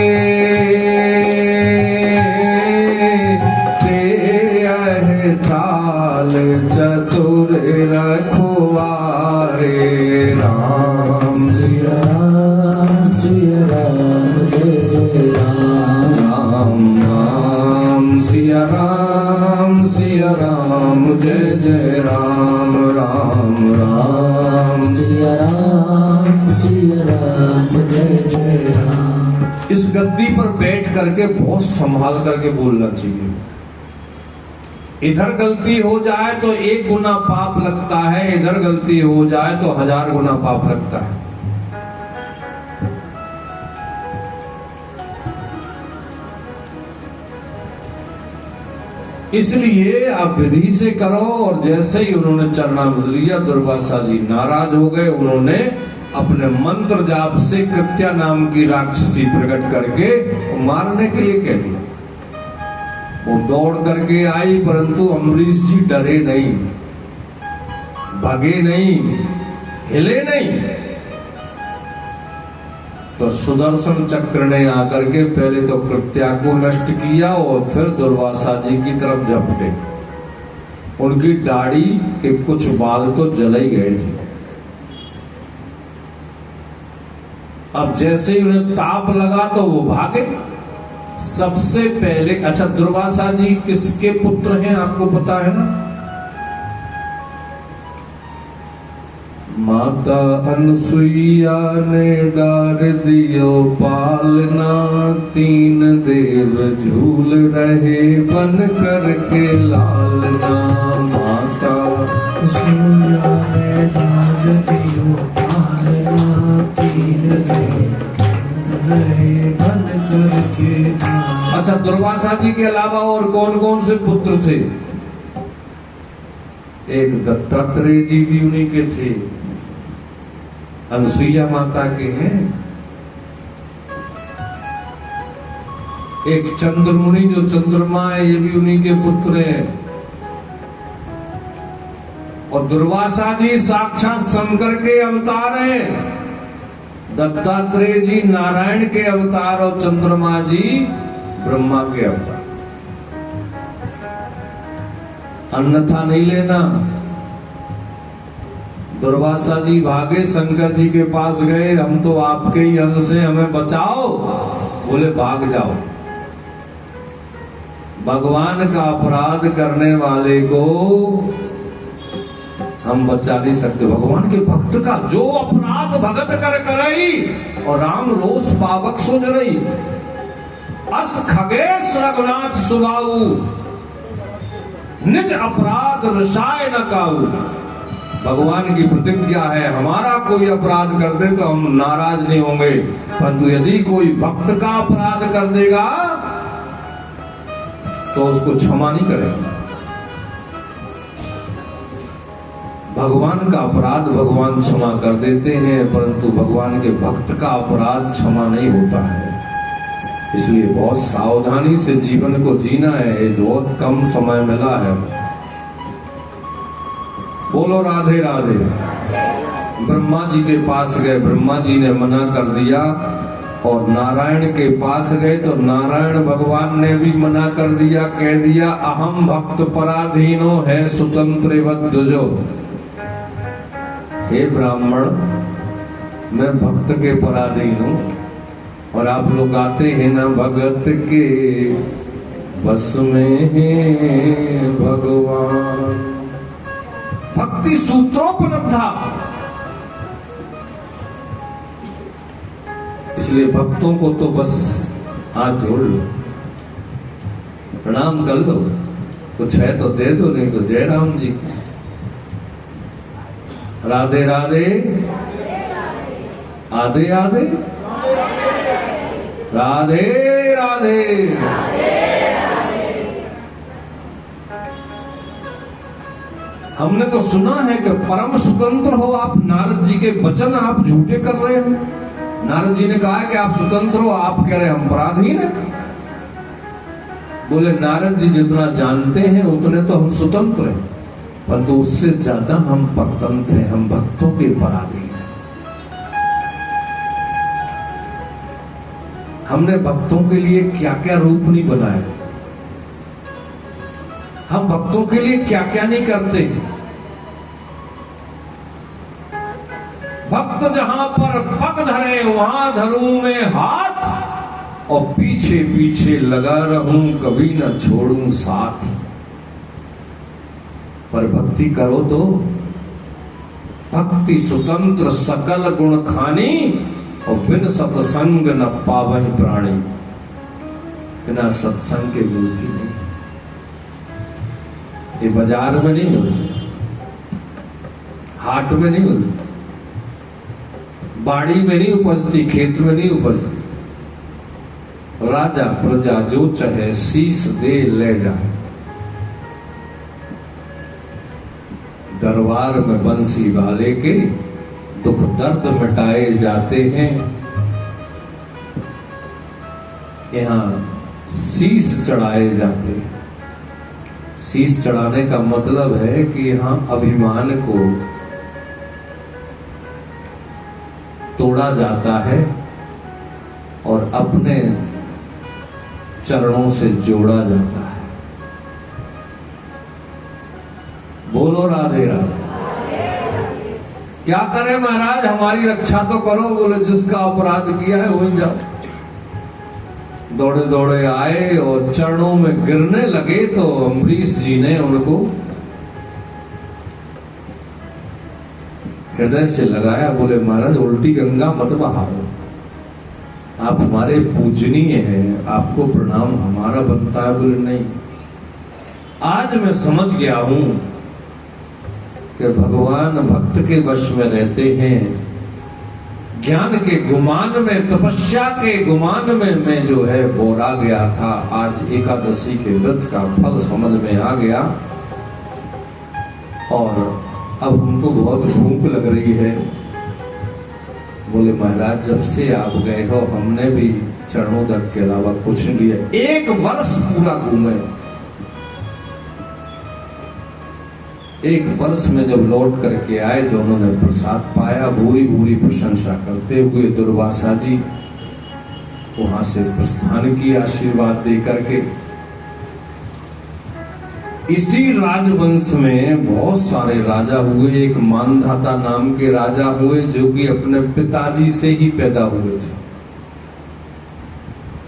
Speaker 1: ते ताल चतुर रखवारे। राम सिया राम जय जय राम, राम सिया राम जय जय राम, राम राम सिया राम जय जय राम। इस गद्दी पर बैठ करके बहुत संभाल करके बोलना चाहिए। इधर गलती हो जाए तो 1 गुना पाप लगता है, इधर गलती हो जाए तो 1000 गुना पाप लगता है। इसलिए आप विधि से करो। और जैसे ही उन्होंने चरणामृत लिया, दुर्वासा जी नाराज हो गए। उन्होंने अपने मंत्र जाप से कृत्या नाम की राक्षसी प्रकट करके मारने के लिए कह दिया। वो दौड़ करके आई, परंतु अम्बरीश जी डरे नहीं, भगे नहीं, हिले नहीं। तो सुदर्शन चक्र ने आकर के पहले तो कृत्या को नष्ट किया और फिर दुर्वासा जी की तरफ झपटे। उनकी दाढ़ी के कुछ बाल तो जल ही गए थे। अब जैसे ही उन्हें ताप लगा तो वो भागे। सबसे पहले, अच्छा दुर्वासा जी किसके पुत्र हैं आपको पता है ना? माता अनसुईया ने डार दियो पालना, 3 देव झूल रहे बन करके लालना। माता अनसुईया ने डार दियो पालना, 3 देव रहे बन करके लालना। अच्छा, दुर्वासा जी के अलावा और कौन कौन से पुत्र थे? एक दत्तात्रेय जी भी उन्हीं के थे, अनसुईया माता के हैं। एक चंद्रमुनि जो चंद्रमा है, ये भी उन्हीं के पुत्र हैं। और दुर्वासा जी साक्षात शंकर के अवतार हैं। दत्तात्रेय जी नारायण के अवतार और चंद्रमा जी ब्रह्मा के अवतार। अन्यथा नहीं लेना। दुर्वासा जी भागे, शंकर जी के पास गए, हम तो आपके ही अंश से, हमें बचाओ। बोले भाग जाओ। भगवान का अपराध करने वाले को हम बचा नहीं सकते। भगवान के भक्त का जो अपराध भगत कर करई, और राम रोष पावक सो जरई। अस खगेश रघुनाथ सुबाऊ, निज अपराध रसाय न काऊ। भगवान की प्रतिज्ञा है, हमारा कोई अपराध कर दे तो हम नाराज नहीं होंगे, परंतु यदि कोई भक्त का अपराध कर देगा तो उसको क्षमा नहीं करेंगे। भगवान का अपराध भगवान क्षमा कर देते हैं, परंतु भगवान के भक्त का अपराध क्षमा नहीं होता है। इसलिए बहुत सावधानी से जीवन को जीना है। बहुत कम समय मिला है। बोलो राधे राधे। ब्रह्मा जी के पास गए, ब्रह्मा जी ने मना कर दिया, और नारायण के पास गए तो नारायण भगवान ने भी मना कर दिया, कह दिया अहम भक्त पराधीनो है स्वतंत्र वद्वजो। हे ब्राह्मण, मैं भक्त के पराधीन हूं, और आप लोग आते हैं ना भगत के बस में है भगवान। भक्ति सूत्रोपलब्ध था, इसलिए भक्तों को तो बस हाथ जोड़ लो, प्रणाम कर लो, कुछ है तो दे दो, नहीं तो जय राम जी, राधे राधे, आधे आधे, राधे राधे। हमने तो सुना है कि परम स्वतंत्र हो आप, नारद जी के वचन आप झूठे कर रहे हो। नारद जी ने कहा कि आप स्वतंत्र हो, आप कह रहे हम पराधीन हैं। बोले नारद जी जितना जानते हैं उतने तो हम स्वतंत्र हैं, परंतु उससे ज्यादा हम परतंत्र हैं, हम भक्तों के पराधीन हैं। हमने भक्तों के लिए क्या क्या रूप नहीं बनाए, हम भक्तों के लिए क्या क्या नहीं करते। भक्त जहां पर पग धरे वहां धरूं मैं हाथ, और पीछे पीछे लगा रहूं कभी न छोड़ूं साथ। पर भक्ति करो तो भक्ति स्वतंत्र सकल गुण खानी, और बिन सत्संग न पावहि प्राणी। बिना सत्संग के मिलती नहीं, ये बाजार में नहीं मिलती, हाट में नहीं मिलती, बाड़ी में नहीं उपजती, खेत में नहीं उपजती। राजा प्रजा जो चाहे शीश दे ले जाए। दरबार में बंसी वाले के दुख दर्द मिटाए जाते हैं, यहाँ शीश चढ़ाए जाते हैं। शीश चढ़ाने का मतलब है कि यहाँ अभिमान को तोड़ा जाता है और अपने चरणों से जोड़ा जाता है। बोलो राधे राधे। क्या करें महाराज, हमारी रक्षा तो करो। बोले जिसका अपराध किया है वहीं जाओ। दौड़े दौड़े आए और चरणों में गिरने लगे तो अम्बरीश जी ने उनको हृदय से लगाया। बोले महाराज उल्टी गंगा मत बहाओ, आप हमारे पूजनीय हैं, आपको प्रणाम हमारा बनता है। बोले नहीं, आज मैं समझ गया हूं कि भगवान भक्त के वश में रहते हैं। ज्ञान के गुमान में, तपस्या के गुमान में मैं जो है बोरा गया था। आज एकादशी के व्रत का फल समझ में आ गया और अब हमको बहुत भूख लग रही है। बोले महाराज जब से आप गए हो हमने भी चरणों तक के अलावा कुछ नहीं लिया। 1 वर्ष पूरा घूमे। 1 वर्ष में जब लौट करके आए दोनों ने प्रसाद पाया। भूरी भूरी प्रशंसा करते हुए दुर्वासा जी वहां से प्रस्थान की आशीर्वाद दे करके। इसी राजवंश में बहुत सारे राजा हुए। एक मानधाता नाम के राजा हुए जो कि अपने पिताजी से ही पैदा हुए थे।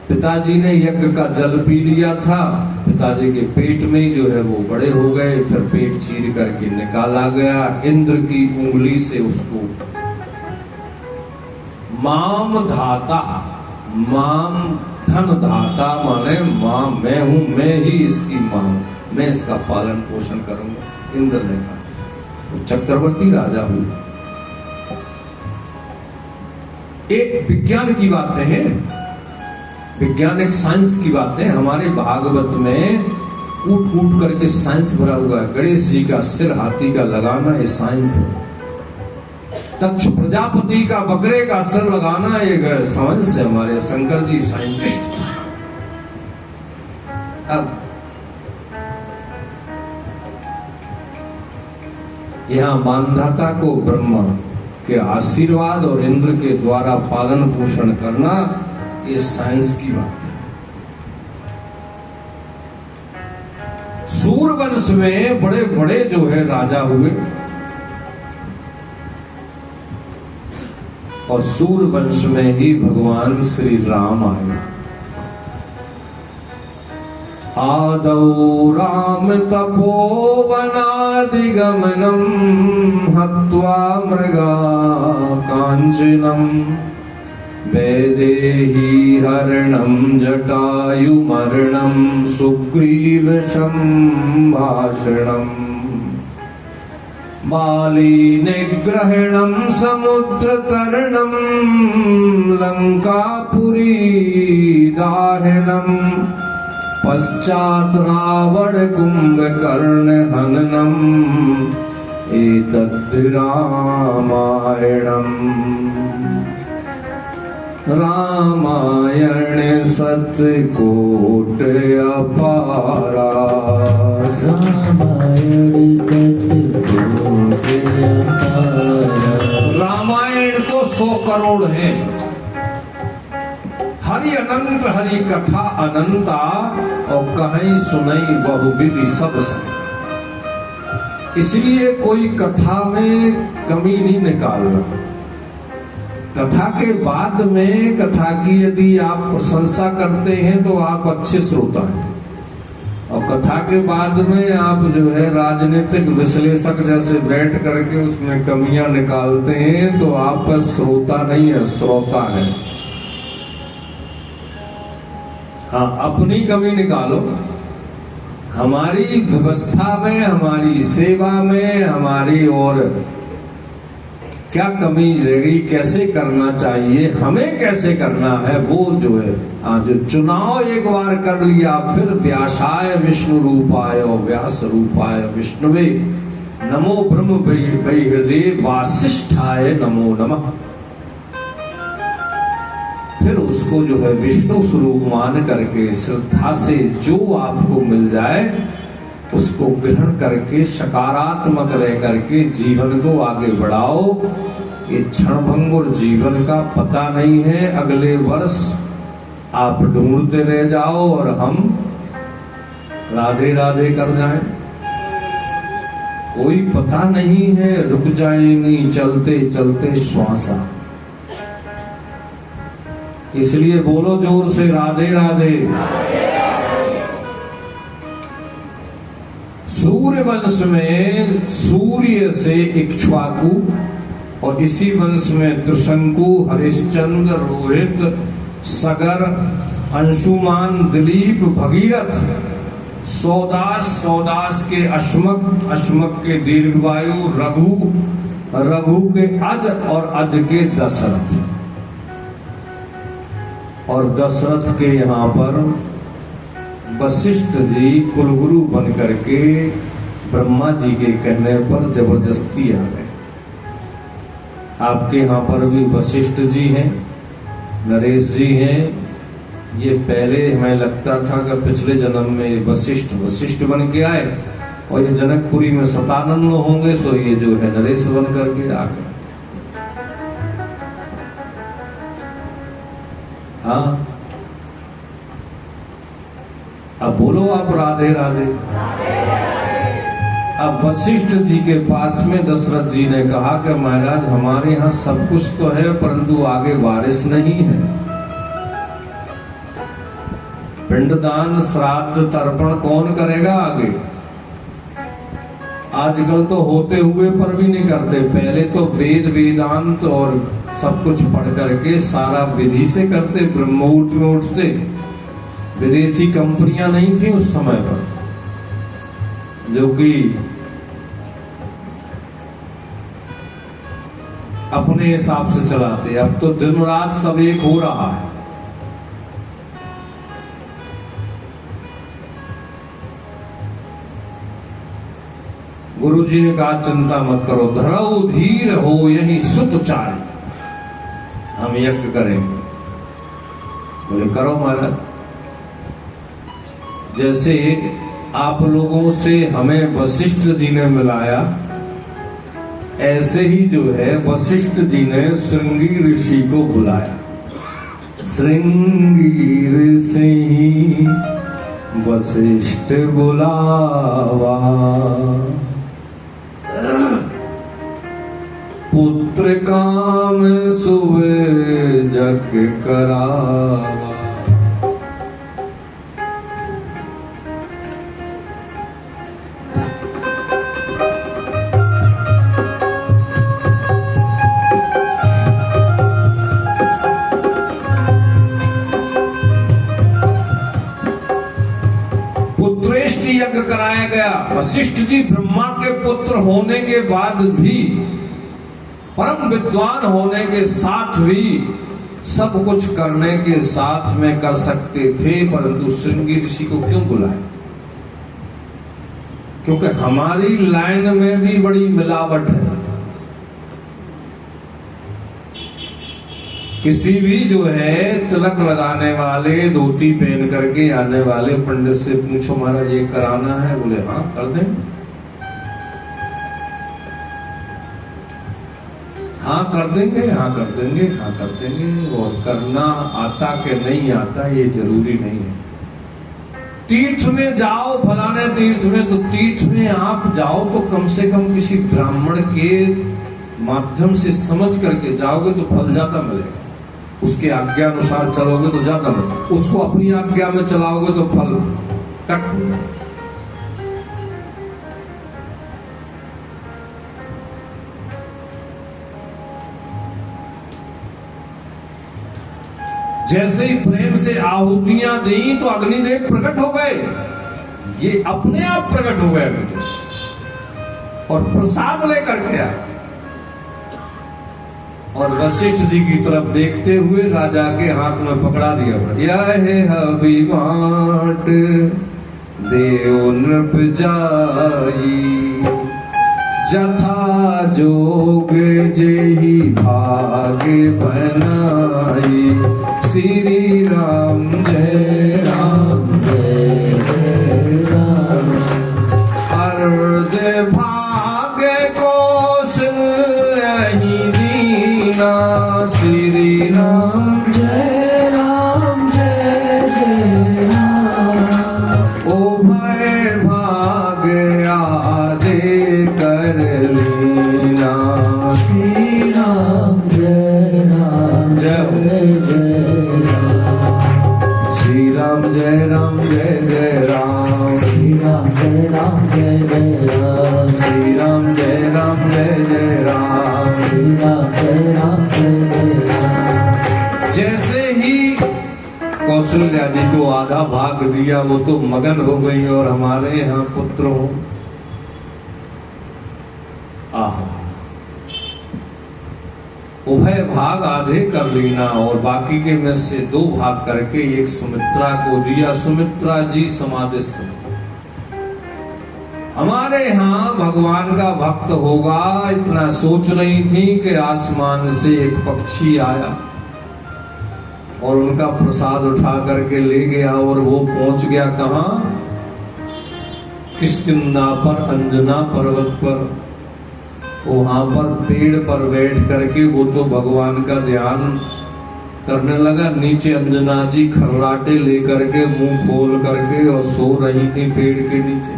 Speaker 1: पिताजी ने यज्ञ का जल पी लिया था, पिताजी के पेट में ही जो है वो बड़े हो गए। फिर पेट चीर करके निकाला गया। इंद्र की उंगली से उसको माम धाता, माम धन धाता माने मां मैं हूं, मैं ही इसकी मां, मैं इसका पालन पोषण करूंगा। इंद्र ने कहा। वो चक्रवर्ती राजा हुए। एक विज्ञान की बातें हैं, वैज्ञानिक साइंस की बातें। हमारे भागवत में कूट कूट करके साइंस भरा हुआ है। गणेश जी का सिर हाथी का लगाना ये साइंस है। दक्ष प्रजापति का बकरे का सिर लगाना ये साइंस है। हमारे शंकर जी साइंटिस्ट। अब यहां मानधाता को ब्रह्मा, के आशीर्वाद और इंद्र के द्वारा पालन पोषण करना, ये साइंस की बात है। सूर्यवंश में बड़े बड़े जो है राजा हुए, और सूर्यवंश में ही भगवान श्री राम आए। आदौ राम तपोवनादिगमनम हत्वा मृगा कांचनम वैदेही हरणम जटायुमर्णम सुग्रीव संभाषणम बाली निग्रहणम समुद्र तरणम लंकापुरी दाहनम पश्चात रावण कुंभकर्ण हननम एतद् रामायणम। रामायण सतकोट अपारा,
Speaker 2: रामायण सतकोट अपारा।
Speaker 1: रामायण तो 100 करोड़ है। हरि अनंत हरि कथा अनंता, और कहीं सुनई बहुविधि सब सही। इसलिए कोई कथा में कमी नहीं निकालना। कथा के बाद में कथा की यदि आप प्रशंसा करते हैं तो आप अच्छे श्रोता हैं, और कथा के बाद में आप जो है राजनीतिक विश्लेषक जैसे बैठ करके उसमें कमियां निकालते हैं तो आप श्रोता नहीं है, श्रोता है। हाँ, अपनी कमी निकालो। हमारी व्यवस्था में, हमारी सेवा में, हमारी और क्या कमी रहेगी, कैसे करना चाहिए, हमें कैसे करना है, वो जो है जो चुनाव एक बार कर लिया, फिर व्यासाय विष्णु रूपाय व्यास रूपाय विष्णुवे नमो ब्रह्म हृदय वासिष्ठाय नमो नमः। फिर उसको जो है विष्णु स्वरूप मान करके श्रद्धा से जो आपको मिल जाए उसको ग्रहण करके सकारात्मक रह करके जीवन को आगे बढ़ाओ। ये क्षणभंगुर जीवन का पता नहीं है, अगले वर्ष आप ढूंढते रह जाओ और हम राधे राधे कर जाएं। कोई पता नहीं है, रुक जाएंगी चलते चलते श्वासा। इसलिए बोलो जोर से राधे राधे। सूर्य वंश में सूर्य से इक्ष्वाकु, और इसी वंश में त्रिशंकु, हरिश्चंद्र, रोहित, सगर, अंशुमान, दिलीप, भगीरथ, सौदास, सौदास के अश्मक, अश्मक के दीर्घवायु, रघु, रघु के अज, और अज के दशरथ। और दशरथ के यहाँ पर वशिष्ठ जी कुलगुरु बन करके ब्रह्मा जी के कहने पर जबरदस्ती आ गए। आपके यहाँ पर भी वशिष्ठ जी हैं, नरेश जी हैं। ये पहले हमें लगता था कि पिछले जन्म में वशिष्ठ बन के आए, और ये जनकपुरी में सतानंद होंगे, सो ये जो है नरेश बन करके आ गए। हाँ, अब बोलो आप राधे राधे। अब वशिष्ठ जी के पास में दशरथ जी ने कहा कि महाराज हमारे यहाँ सब कुछ तो है, परंतु आगे वारिस नहीं है। पिंडदान, श्राद्ध, तर्पण कौन करेगा आगे? आजकल तो होते हुए पर भी नहीं करते। पहले तो वेद वेदांत और सब कुछ पढ़ करके सारा विधि से करते, ब्रह्ममुहूर्त में उठते। विदेशी कंपनियां नहीं थी उस समय पर जो कि अपने हिसाब से चलाते। अब तो दिन रात सब एक हो रहा है। गुरु जी ने कहा चिंता मत करो, धरऊ धीर हो यही सुत चारी, हम यज्ञ करेंगे। बोले करो महाराज। जैसे आप लोगों से हमें वशिष्ठ जी ने मिलाया, ऐसे ही जो है वशिष्ठ जी ने श्रृंगी ऋषि को बुलाया। श्रृंगी ऋषि वशिष्ठ बुलावा, पुत्र काम सुवे जग करावा। पुत्रेष्ट यज्ञ कराया गया। वशिष्ठ जी ब्रह्मा के पुत्र होने के बाद भी, परम विद्वान होने के साथ भी, सब कुछ करने के साथ में कर सकते थे, परंतु श्रृंगी ऋषि को क्यों बुलाया? क्योंकि हमारी लाइन में भी बड़ी मिलावट है। किसी भी जो है तिलक लगाने वाले, धोती पहन करके आने वाले पंडित से पूछो महाराज ये कराना है, बोले हाँ कर देंगे, हाँ कर देंगे, हाँ कर देंगे, हाँ कर देंगे। और करना आता के नहीं आता ये जरूरी नहीं है। तीर्थ में जाओ, फलाने तीर्थ में, तो तीर्थ में आप जाओ तो कम से कम किसी ब्राह्मण के माध्यम से समझ करके जाओगे तो फल ज्यादा मिलेगा। उसके आज्ञा अनुसार चलोगे तो ज्यादा मिलेगा, उसको अपनी आज्ञा में चलाओगे तो फल कट हो जाएगा। जैसे ही प्रेम से आहुतियां दी तो अग्निदेव प्रकट हो गए। ये अपने आप प्रकट हो गए अग्निदेव और प्रसाद लेकर के आए। और वशिष्ठ जी की तरफ देखते हुए राजा के हाथ में पकड़ा दिया, यह हबी बाँट देव नृप जाई, जथा जोग जेहि भाग बनाई। श्री राम जय राम
Speaker 2: जय जय राम।
Speaker 1: अर्ध भाग कौशल्य दीना। श्री राम
Speaker 2: जय राम जय जय राम।
Speaker 1: उभय भाग आदे कर लीना।
Speaker 2: श्री राम जय राम जय जय राम।
Speaker 1: श्री राम जय राम जय जय राम।
Speaker 2: श्री राम जय राम जय जय राम।
Speaker 1: श्री राम जय राम जय जय राम।
Speaker 2: श्री राम जय राम जय जय राम।
Speaker 1: जैसे ही कौशल्या जी को आधा भाग दिया वो तो मगन हो गई, और हमारे यहाँ पुत्र हो, उभय भाग आधे कर लेना, और बाकी के में से 2 भाग करके एक सुमित्रा को दिया। सुमित्रा जी समाधिस्थ। हमारे यहाँ भगवान का भक्त होगा इतना सोच रही थी कि आसमान से एक पक्षी आया और उनका प्रसाद उठा करके ले गया, और वो पहुंच गया कहाँ? किष्किंधा पर, अंजना पर्वत पर। वहां पर पेड़ पर बैठ करके वो तो भगवान का ध्यान करने लगा। नीचे अंजना जी खर्राटे लेकर के मुंह खोल करके और सो रही थी पेड़ के नीचे।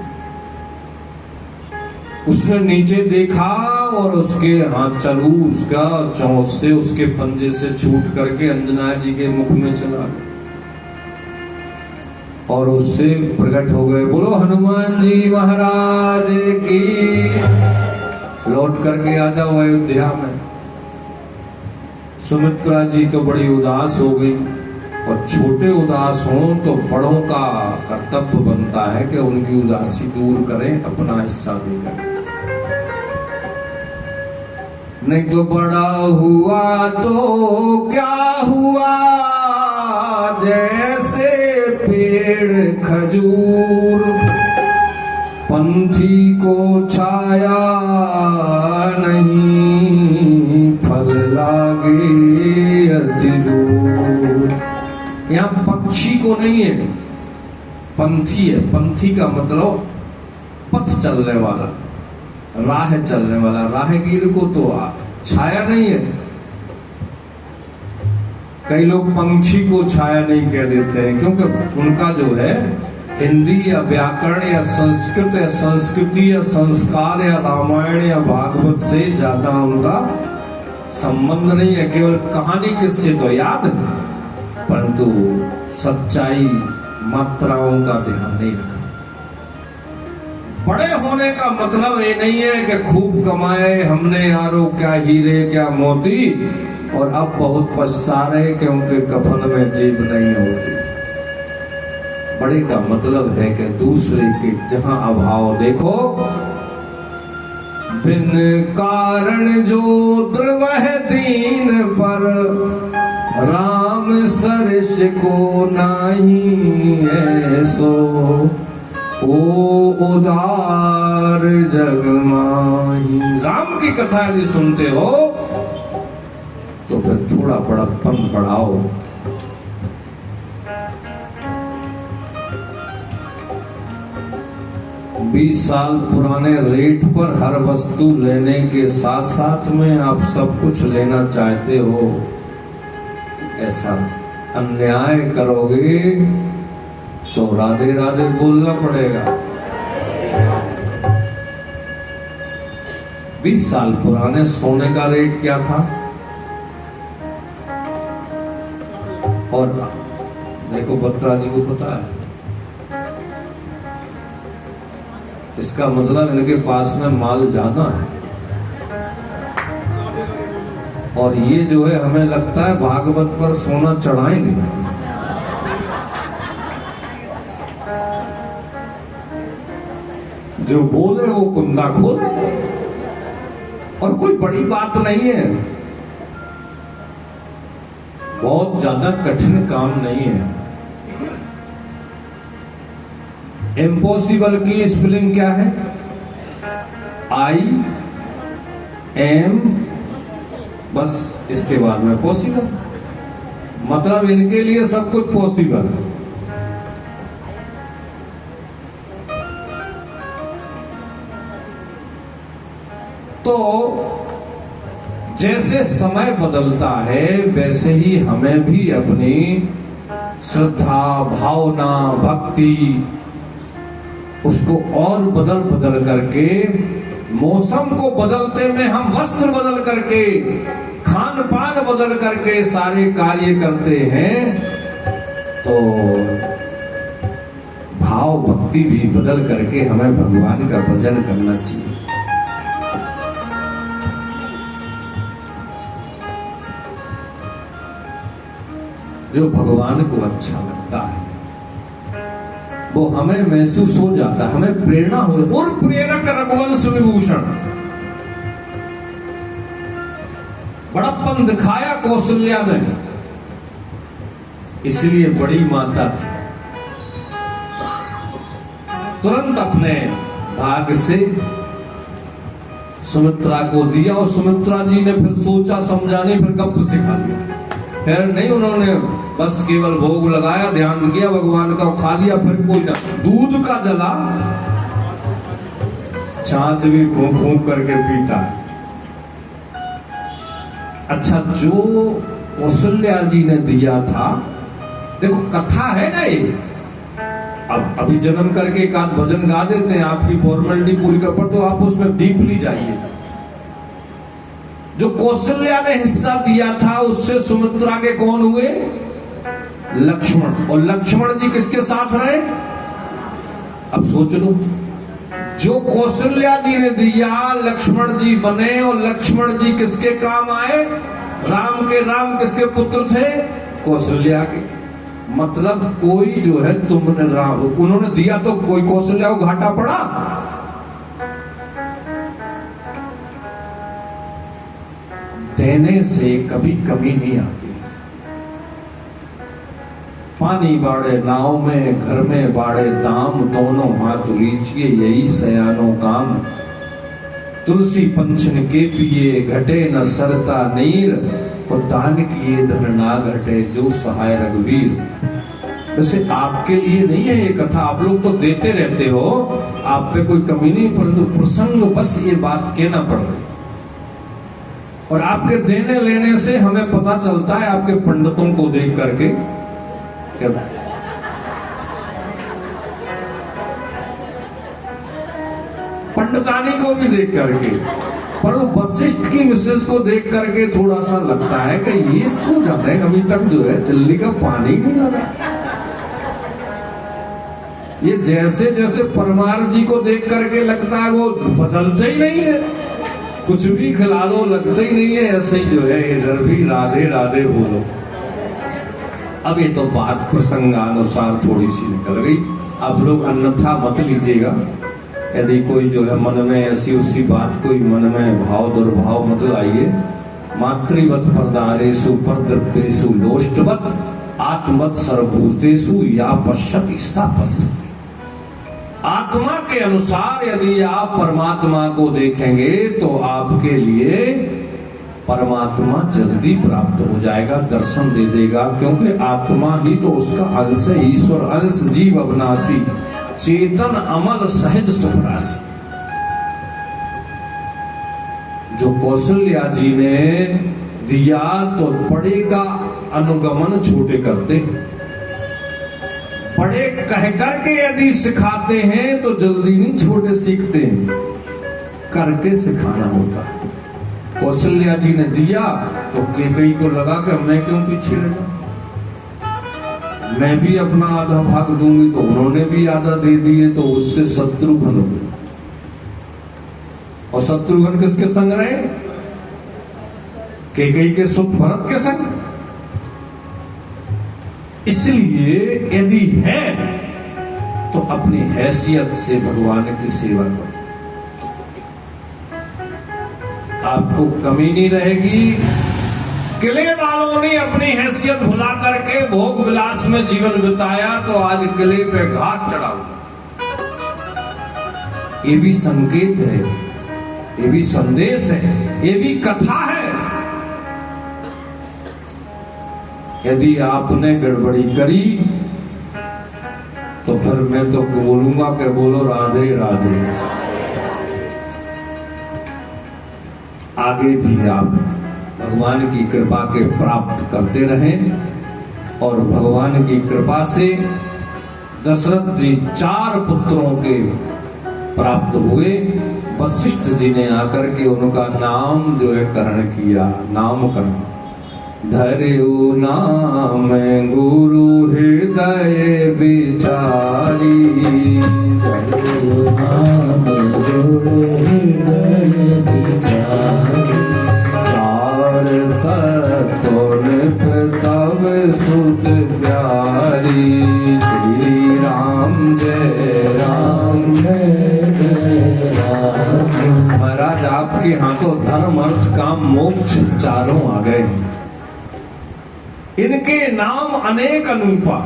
Speaker 1: उसने नीचे देखा और उसके हाथ चालू उसका चोंच से उसके पंजे से छूट करके अंजना जी के मुख में चला गया और उससे प्रकट हो गए। बोलो हनुमान जी महाराज की। लौट करके आ जाओ अयोध्या में। सुमित्रा जी तो बड़ी उदास हो गई, और छोटे उदास हों तो बड़ों का कर्तव्य बनता है कि उनकी उदासी दूर करें, अपना हिस्सा भी करें। नहीं तो बड़ा हुआ तो क्या हुआ, जैसे पेड़ खजूर, पंथी को छाया नहीं, फल लागे अति दूर। यहाँ पक्षी को नहीं है, पंथी है। पंथी का मतलब पथ चलने वाला। राह चलने वाला, राहगीर को तो छाया नहीं है। कई लोग पंछी को छाया नहीं कह देते हैं, क्योंकि उनका जो है हिंदी या व्याकरण या संस्कृत या संस्कृति या संस्कार या रामायण या भागवत से ज्यादा उनका संबंध नहीं है। केवल कहानी किस्से तो याद है, परंतु सच्चाई मात्राओं का ध्यान नहीं रखा। बड़े होने का मतलब ये नहीं है कि खूब कमाए हमने यारो, क्या हीरे क्या मोती, और अब बहुत पछता रहे क्योंकि कफन में जेब नहीं होती। बड़े का मतलब है कि दूसरे के जहां अभाव देखो, बिन कारण जो द्रवह दीन पर, राम सरस को नाही ऐसो, ओ उदार जग माही। राम की कथा यदि सुनते हो तो फिर थोड़ा बड़प्पन बढ़ाओ। बीस साल पुराने रेट पर हर वस्तु लेने के साथ साथ में आप सब कुछ लेना चाहते हो, ऐसा अन्याय करोगे तो राधे राधे बोलना पड़ेगा। 20 साल पुराने सोने का रेट क्या था, और देखो बत्रा जी को पता है। इसका मतलब इनके पास में माल ज्यादा है, और ये जो है हमें लगता है भागवत पर सोना चढ़ाएंगे। जो बोले वो कुंदा खोले, और कोई बड़ी बात नहीं है, बहुत ज्यादा कठिन काम नहीं है। इम्पॉसिबल की स्पेलिंग क्या है? I am, बस इसके बाद में पॉसिबल। मतलब इनके लिए सब कुछ पॉसिबल है। तो जैसे समय बदलता है वैसे ही हमें भी अपनी श्रद्धा, भावना, भक्ति उसको और बदल बदल करके, मौसम को बदलते में हम वस्त्र बदल करके, खान पान बदल करके सारे कार्य करते हैं, तो भाव भक्ति भी बदल करके हमें भगवान का भजन करना चाहिए। जो भगवान को अच्छा लगता है वो हमें महसूस हो जाता है, हमें प्रेरणा हो। और प्रेरक रघुवंश विभूषण, बड़प्पन दिखाया कौशल्या ने, इसलिए बड़ी माता थी, तुरंत अपने भाग से सुमित्रा को दिया, और सुमित्रा जी ने फिर सोचा समझा नहीं, फिर गप सिखा दिया। फिर नहीं उन्होंने बस केवल भोग लगाया, ध्यान किया भगवान का, खा लिया, फिर कोई ना। दूध का जला छाछ भी फूंक फूंक करके पीता है। अच्छा, जो कौशल्या जी ने दिया था, देखो कथा है ना ये, अब अभी जन्म करके एक आध भजन गा देते हैं, आपकी फॉर्मेलिटी पूरी कर, पर तो आप उसमें डीपली जाइए। जो कौशल्या ने हिस्सा दिया था उससे सुमित्रा के कौन हुए? लक्ष्मण। और लक्ष्मण जी किसके साथ रहे? अब सोच लो, जो कौशल्या जी ने दिया लक्ष्मण जी बने, और लक्ष्मण जी किसके काम आए? राम के। राम किसके पुत्र थे? कौशल्या के। मतलब कोई जो है, तुमने राम, उन्होंने दिया तो कोई कौशल्या को घाटा पड़ा? देने से कभी कमी नहीं आती। पानी बाड़े नाव में, घर में बाड़े दाम, दोनों हाथ लीजिए यही सयानो काम। तुलसी पंचन के पिए घटे न सरता नीर, और दान किए धन ना घटे जो सहाय रघुवीर। वैसे आपके लिए नहीं है ये कथा, आप लोग तो देते रहते हो, आप पे कोई कमी नहीं, परंतु प्रसंग बस ये बात कहना पड़ रही। और आपके देने लेने से हमें पता चलता है, आपके पंडितों को देख करके, पंडितानी को भी देख करके, पर वशिष्ठ की मिसेज को देख करके थोड़ा सा लगता है कि ये इसको जाने अभी तक जो है दिल्ली का पानी नहीं लगा। ये जैसे जैसे परमार जी को देख करके लगता है वो बदलते ही नहीं है, कुछ भी खिला लो लगते ही नहीं है, ऐसे ही जो है इधर भी राधे राधे बोलो। अब ये तो बात प्रसंगानुसार थोड़ी सी निकल गई, आप लोग अन्यथा मत लीजिएगा। यदि कोई जो है मन में ऐसी उसी बात, कोई मन में भाव दुर्भाव मत लाइए। मातृवत परदारेषु परद्रव्येषु लोष्टवत आत्मवत सर्वभूतेषु या पश्यति सा पश्यति। आत्मा के अनुसार यदि आप परमात्मा को देखेंगे तो आपके लिए परमात्मा जल्दी प्राप्त हो जाएगा, दर्शन दे देगा, क्योंकि आत्मा ही तो उसका अंश है। ईश्वर अंश जीव अविनाशी, चेतन अमल सहज सुखराशि। जो कौशल्या जी ने दिया तो बड़े का अनुगमन छोटे करते, बड़े कह करके यदि सिखाते हैं तो जल्दी नहीं छोटे सीखते हैं, करके सिखाना होता है। कौशल्या जी ने दिया तो कैकेयी को लगा कि मैं क्यों पीछे रह जाऊं, मैं भी अपना आधा भाग दूंगी, तो उन्होंने भी आधा दे दिए, तो उससे शत्रुघ्न हो गए। और शत्रुघ्न किसके संग रहे? कैकेयी के सुत भरत के संग। इसलिए यदि है तो अपनी हैसियत से भगवान की सेवा करो, आपको कमी नहीं रहेगी। किले वालों ने अपनी हैसियत भुला करके भोग विलास में जीवन बिताया, तो आज किले पे घास चढ़ा हुआ। ये भी संकेत है, ये भी संदेश है, ये भी कथा है। यदि आपने गड़बड़ी करी तो फिर मैं तो बोलूंगा कि बोलो राधे राधे। आगे भी आप भगवान की कृपा के प्राप्त करते रहें। और भगवान की कृपा से दशरथ जी 4 पुत्रों के प्राप्त हुए। वशिष्ठ जी ने आकर के उनका नाम जो है करण किया, नामकरण। धर्यो नाम गुरु हृदय विचारी,
Speaker 2: धर्यो नाम गुरु हृदय विचारी।
Speaker 1: चार तत्व तब सुत प्यारी, श्री राम जय राम
Speaker 2: जय जय राम।
Speaker 1: महाराज आपके हाथों धर्म अर्थ काम मोक्ष चारों आ गए। इनके नाम अनेक अनूपा,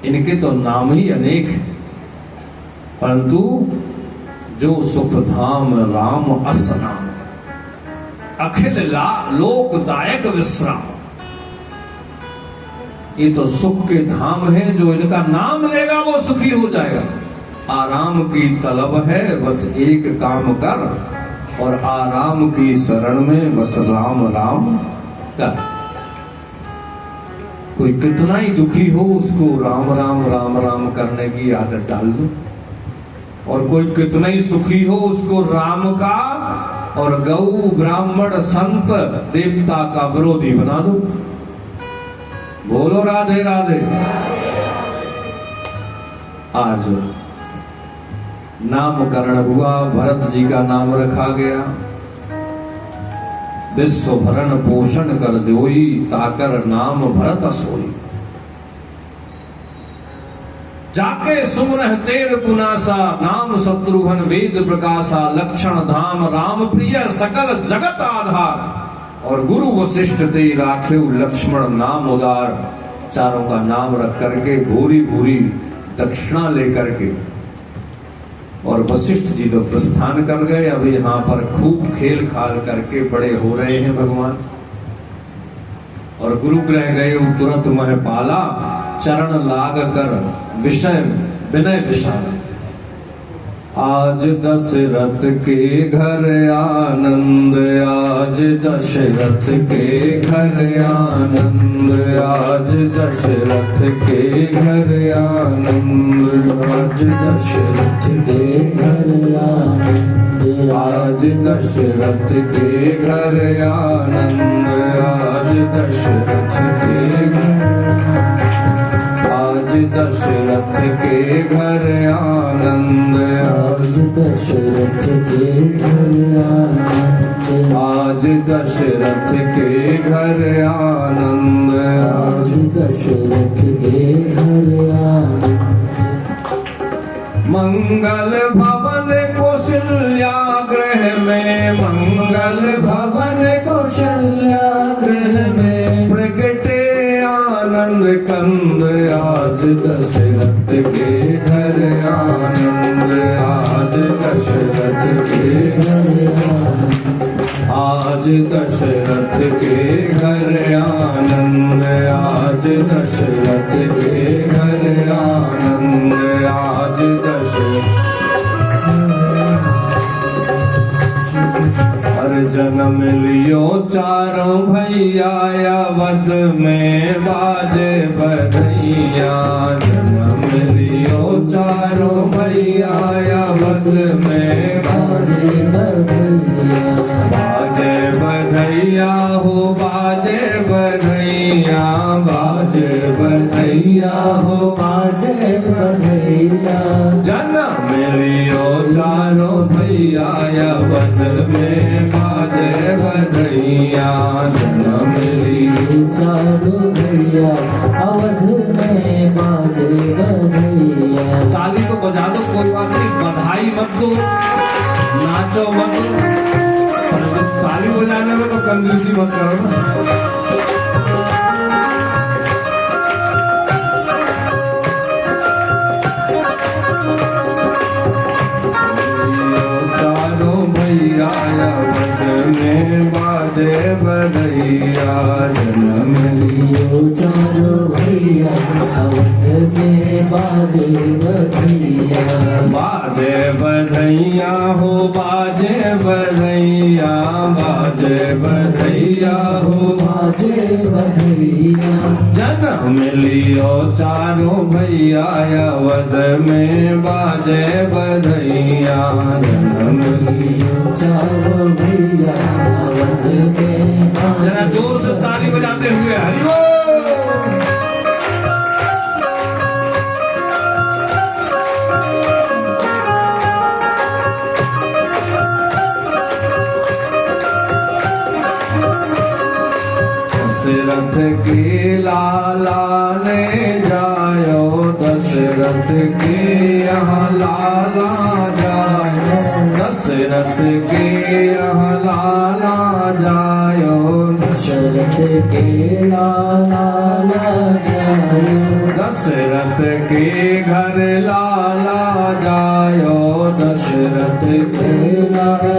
Speaker 1: इनके तो नाम ही अनेक है, परंतु जो सुख धाम राम अस नाम, अखिल लोकदायक विश्राम। ये तो सुख के धाम है, जो इनका नाम लेगा वो सुखी हो जाएगा। आराम की तलब है, बस एक काम कर, और आराम की शरण में बस राम राम कर। कोई कितना ही दुखी हो उसको राम राम राम राम करने की आदत डाल दो, और कोई कितना ही सुखी हो उसको राम का और गौ ब्राह्मण संत देवता का विरोधी बना दो। बोलो राधे राधे। आज नामकरण हुआ, भरत जी का नाम रखा गया। विश्व भरण पोषण कर जोई, ताकर नाम भरत सोई। जाके सुमरह तेर पुनासा, नाम शत्रुघ्न वेद प्रकाशा। लक्षण धाम राम प्रिय, सकल जगत आधार। और गुरु वशिष्ठ ते राखे लक्ष्मण नाम उदार। चारों का नाम रख करके भूरी भूरी दक्षिणा लेकर के और वशिष्ठ जी तो प्रस्थान कर गए। अब यहाँ पर खूब खेल खाल करके बड़े हो रहे हैं भगवान। और गुरु ग्रह गए तुरंत मह पाला, चरण लाग कर विषय विनय विशाल। आज दशरथ के घर आनंद, आज दशरथ के घर आनंद, आज दशरथ के घर आनंद, आज दशरथ के घर आनंद, आज दशरथ के घर आनंद, आज दशरथ के आज दशरथ के घर आनंद,
Speaker 2: आज दशरथ के घर आनंद,
Speaker 1: आज दशरथ के घर आनंद,
Speaker 2: आज दशरथ के घर आनंद।
Speaker 1: मंगल भवन कौशल्या गृह में, मंगल भवन
Speaker 2: कौशल्या गृह में
Speaker 1: प्रगटे आनंद कंद, आज दशरथ के घर आनंद, आज दशरथ के
Speaker 2: घर आनंद,
Speaker 1: आज दशरथ के घर आनंद, आज दशरथ के घर आनंद, आज दशरथ हर जन्म लियो चारों भैया, अवध में बाजे बधैया, जन्म लियो चारों भैया, अवध में
Speaker 2: बाजे बधैया,
Speaker 1: बाजे बधैया हो, बाजे बधैया, बाजे बधैया हो,
Speaker 2: बाजे बधैया,
Speaker 1: जन्म लियो चारों भैया, अवध में बाजे बधैया, जन्म लियो
Speaker 2: चारों भैया, अवध में बाजे बधैया।
Speaker 1: ताली तो बजा दो, कोई बात नहीं, बधाई मत दो, नाचो मत दो, पर जब ताली बजाने में तो कंजूसी मत करो ना। चारों भैया अवध में बाजे बधैया, जन्म
Speaker 2: लियो चारों भैया, अवध में बाजे बधैया,
Speaker 1: बाजे बधैया हो, बाजे बधैया, बाजे बधैया हो,
Speaker 2: बाजे बधैया,
Speaker 1: जन्म लियो चारों भैया, अवध में बाजे बधैया, जन्म
Speaker 2: लियो चारों भैया, अवध में
Speaker 1: जरा जोर से ताली बजाते हुए हरि बोल। दशरथ के लाला ने जायो, दशरथ के यहाँ लाला जायो, दशरथ के यहाँ लाला जायो,
Speaker 2: दशरथ के लाला जायो,
Speaker 1: दशरथ के घर लाला जायो, दशरथ के
Speaker 2: लाला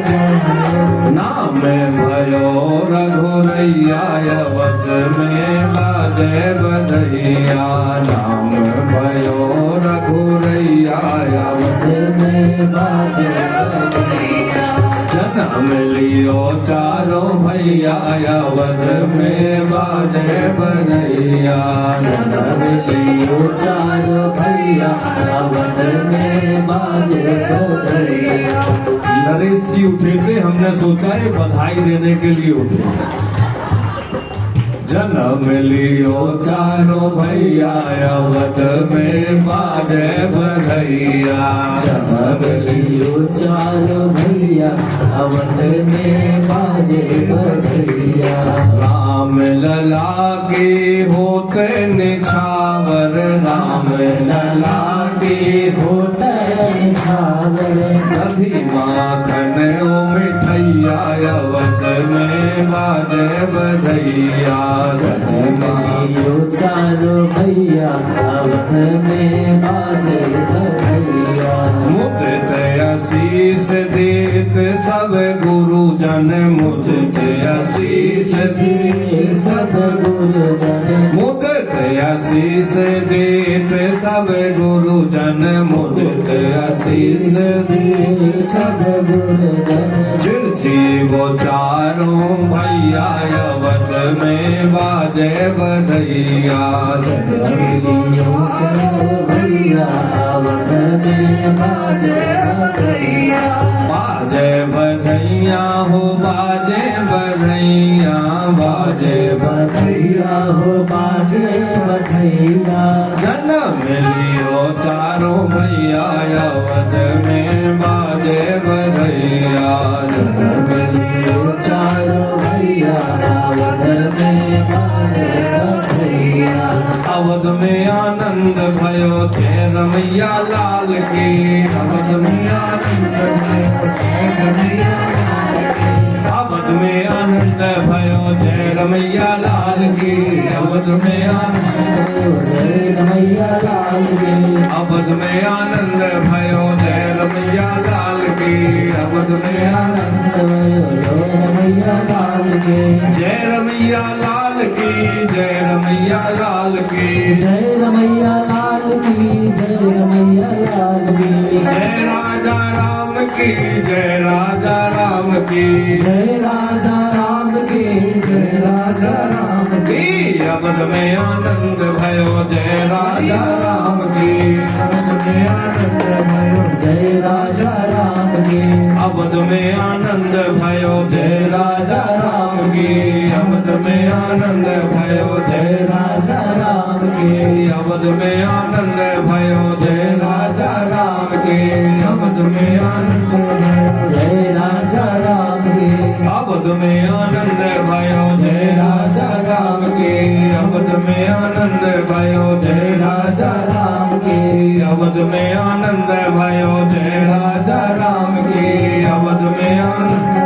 Speaker 2: जायो,
Speaker 1: नाम भयो रघुरैया, अवध में बाजे बधैया, नाम भयो रघुरैया,
Speaker 2: अवध में बाजे बधैया,
Speaker 1: जन्म लियो चारों भैया, अवध में बाजे बधैया,
Speaker 2: जन्म लियो चारों भैया, अवध में बाजे बधैया।
Speaker 1: नरेश जी उठे थे, हमने सोचा ये बधाई देने के लिए उठे। जन्म लियो चारों भैया, अवध में बाजे बधैया,
Speaker 2: जन्म लियो चारों भैया, अवध में बाजे बधैया,
Speaker 1: राम लला के होते निछावर, राम लला के
Speaker 2: होते निछावर,
Speaker 1: दधी माखन ओ मिठैया, अवध में बाजे बधैया,
Speaker 2: जन्म लियो चारों भैया, अवध में बाजे बधैया,
Speaker 1: मुदित आशीष देत सब गुरुजन, मुदित आशीष देत
Speaker 2: गुरुजन
Speaker 1: मुदित आशीष देत सब गुरुजन मुदित आशीष
Speaker 2: दे सब गुरुजन
Speaker 1: चिरजीवो चारों भैया अवध में बाजे बधैया
Speaker 2: चिरजीवो चारों भैया अवध में बाजे बधैया
Speaker 1: बाजे बधैया हो बाजे बधैया बाजे
Speaker 2: बधैया हो बाजे बधैया
Speaker 1: जन्म लियो चारों भैया अवध में बाजे बधैया
Speaker 2: जन्म लियो चारों भैया अवध में बाजे बधैया
Speaker 1: अवध में आनंद भयो जय रमैया लाल की अवध में आनंद भयो
Speaker 2: जय रमैया लाल की
Speaker 1: अवध में आनंद भयो जय रमैया लाल की अवध में आनंद
Speaker 2: जय रमैया लाल की
Speaker 1: अवध में आनंद भयो जय रमैया लाल की अवध में आनंद
Speaker 2: जय रमैया लाल की
Speaker 1: जय रमैया लाल की जय रमैया लाल की
Speaker 2: जय रमैया लाल की जय रमैया लाल की
Speaker 1: जय राजा राम की जय राजा राम की
Speaker 2: जय राजा राम की जय राजा राम की
Speaker 1: अवध में आनंद भयो जय राजा राम की
Speaker 2: अवध में आनंद भयो जय राजा राम की
Speaker 1: अवध में आनंद भयो जय राजा राम की अवध में आनंद भयो जय
Speaker 2: राजा राम की
Speaker 1: अवध में आनंद भयो जय राजा राम की अवध में आनंद भयो
Speaker 2: जय राजा राम की
Speaker 1: अवध में आनंद भयो जय राजा राम की अवध में आनंद भयो जय राजा राम की अवध में आनंद भयो जय राजा राम की अवध में आनंद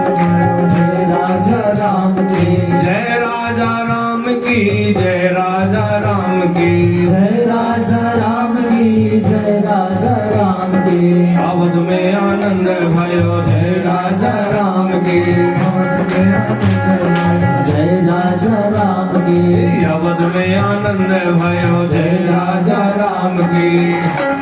Speaker 2: जय राजा राम की
Speaker 1: जय राजा राम की जय राजा राम की
Speaker 2: जय राजा राम की जय राजा राम की
Speaker 1: अवध में आनंद भयो जय राजा राम की अवध में आनंद
Speaker 2: जय राजा राम की
Speaker 1: अवध में आनंद भयो जय राजा राम की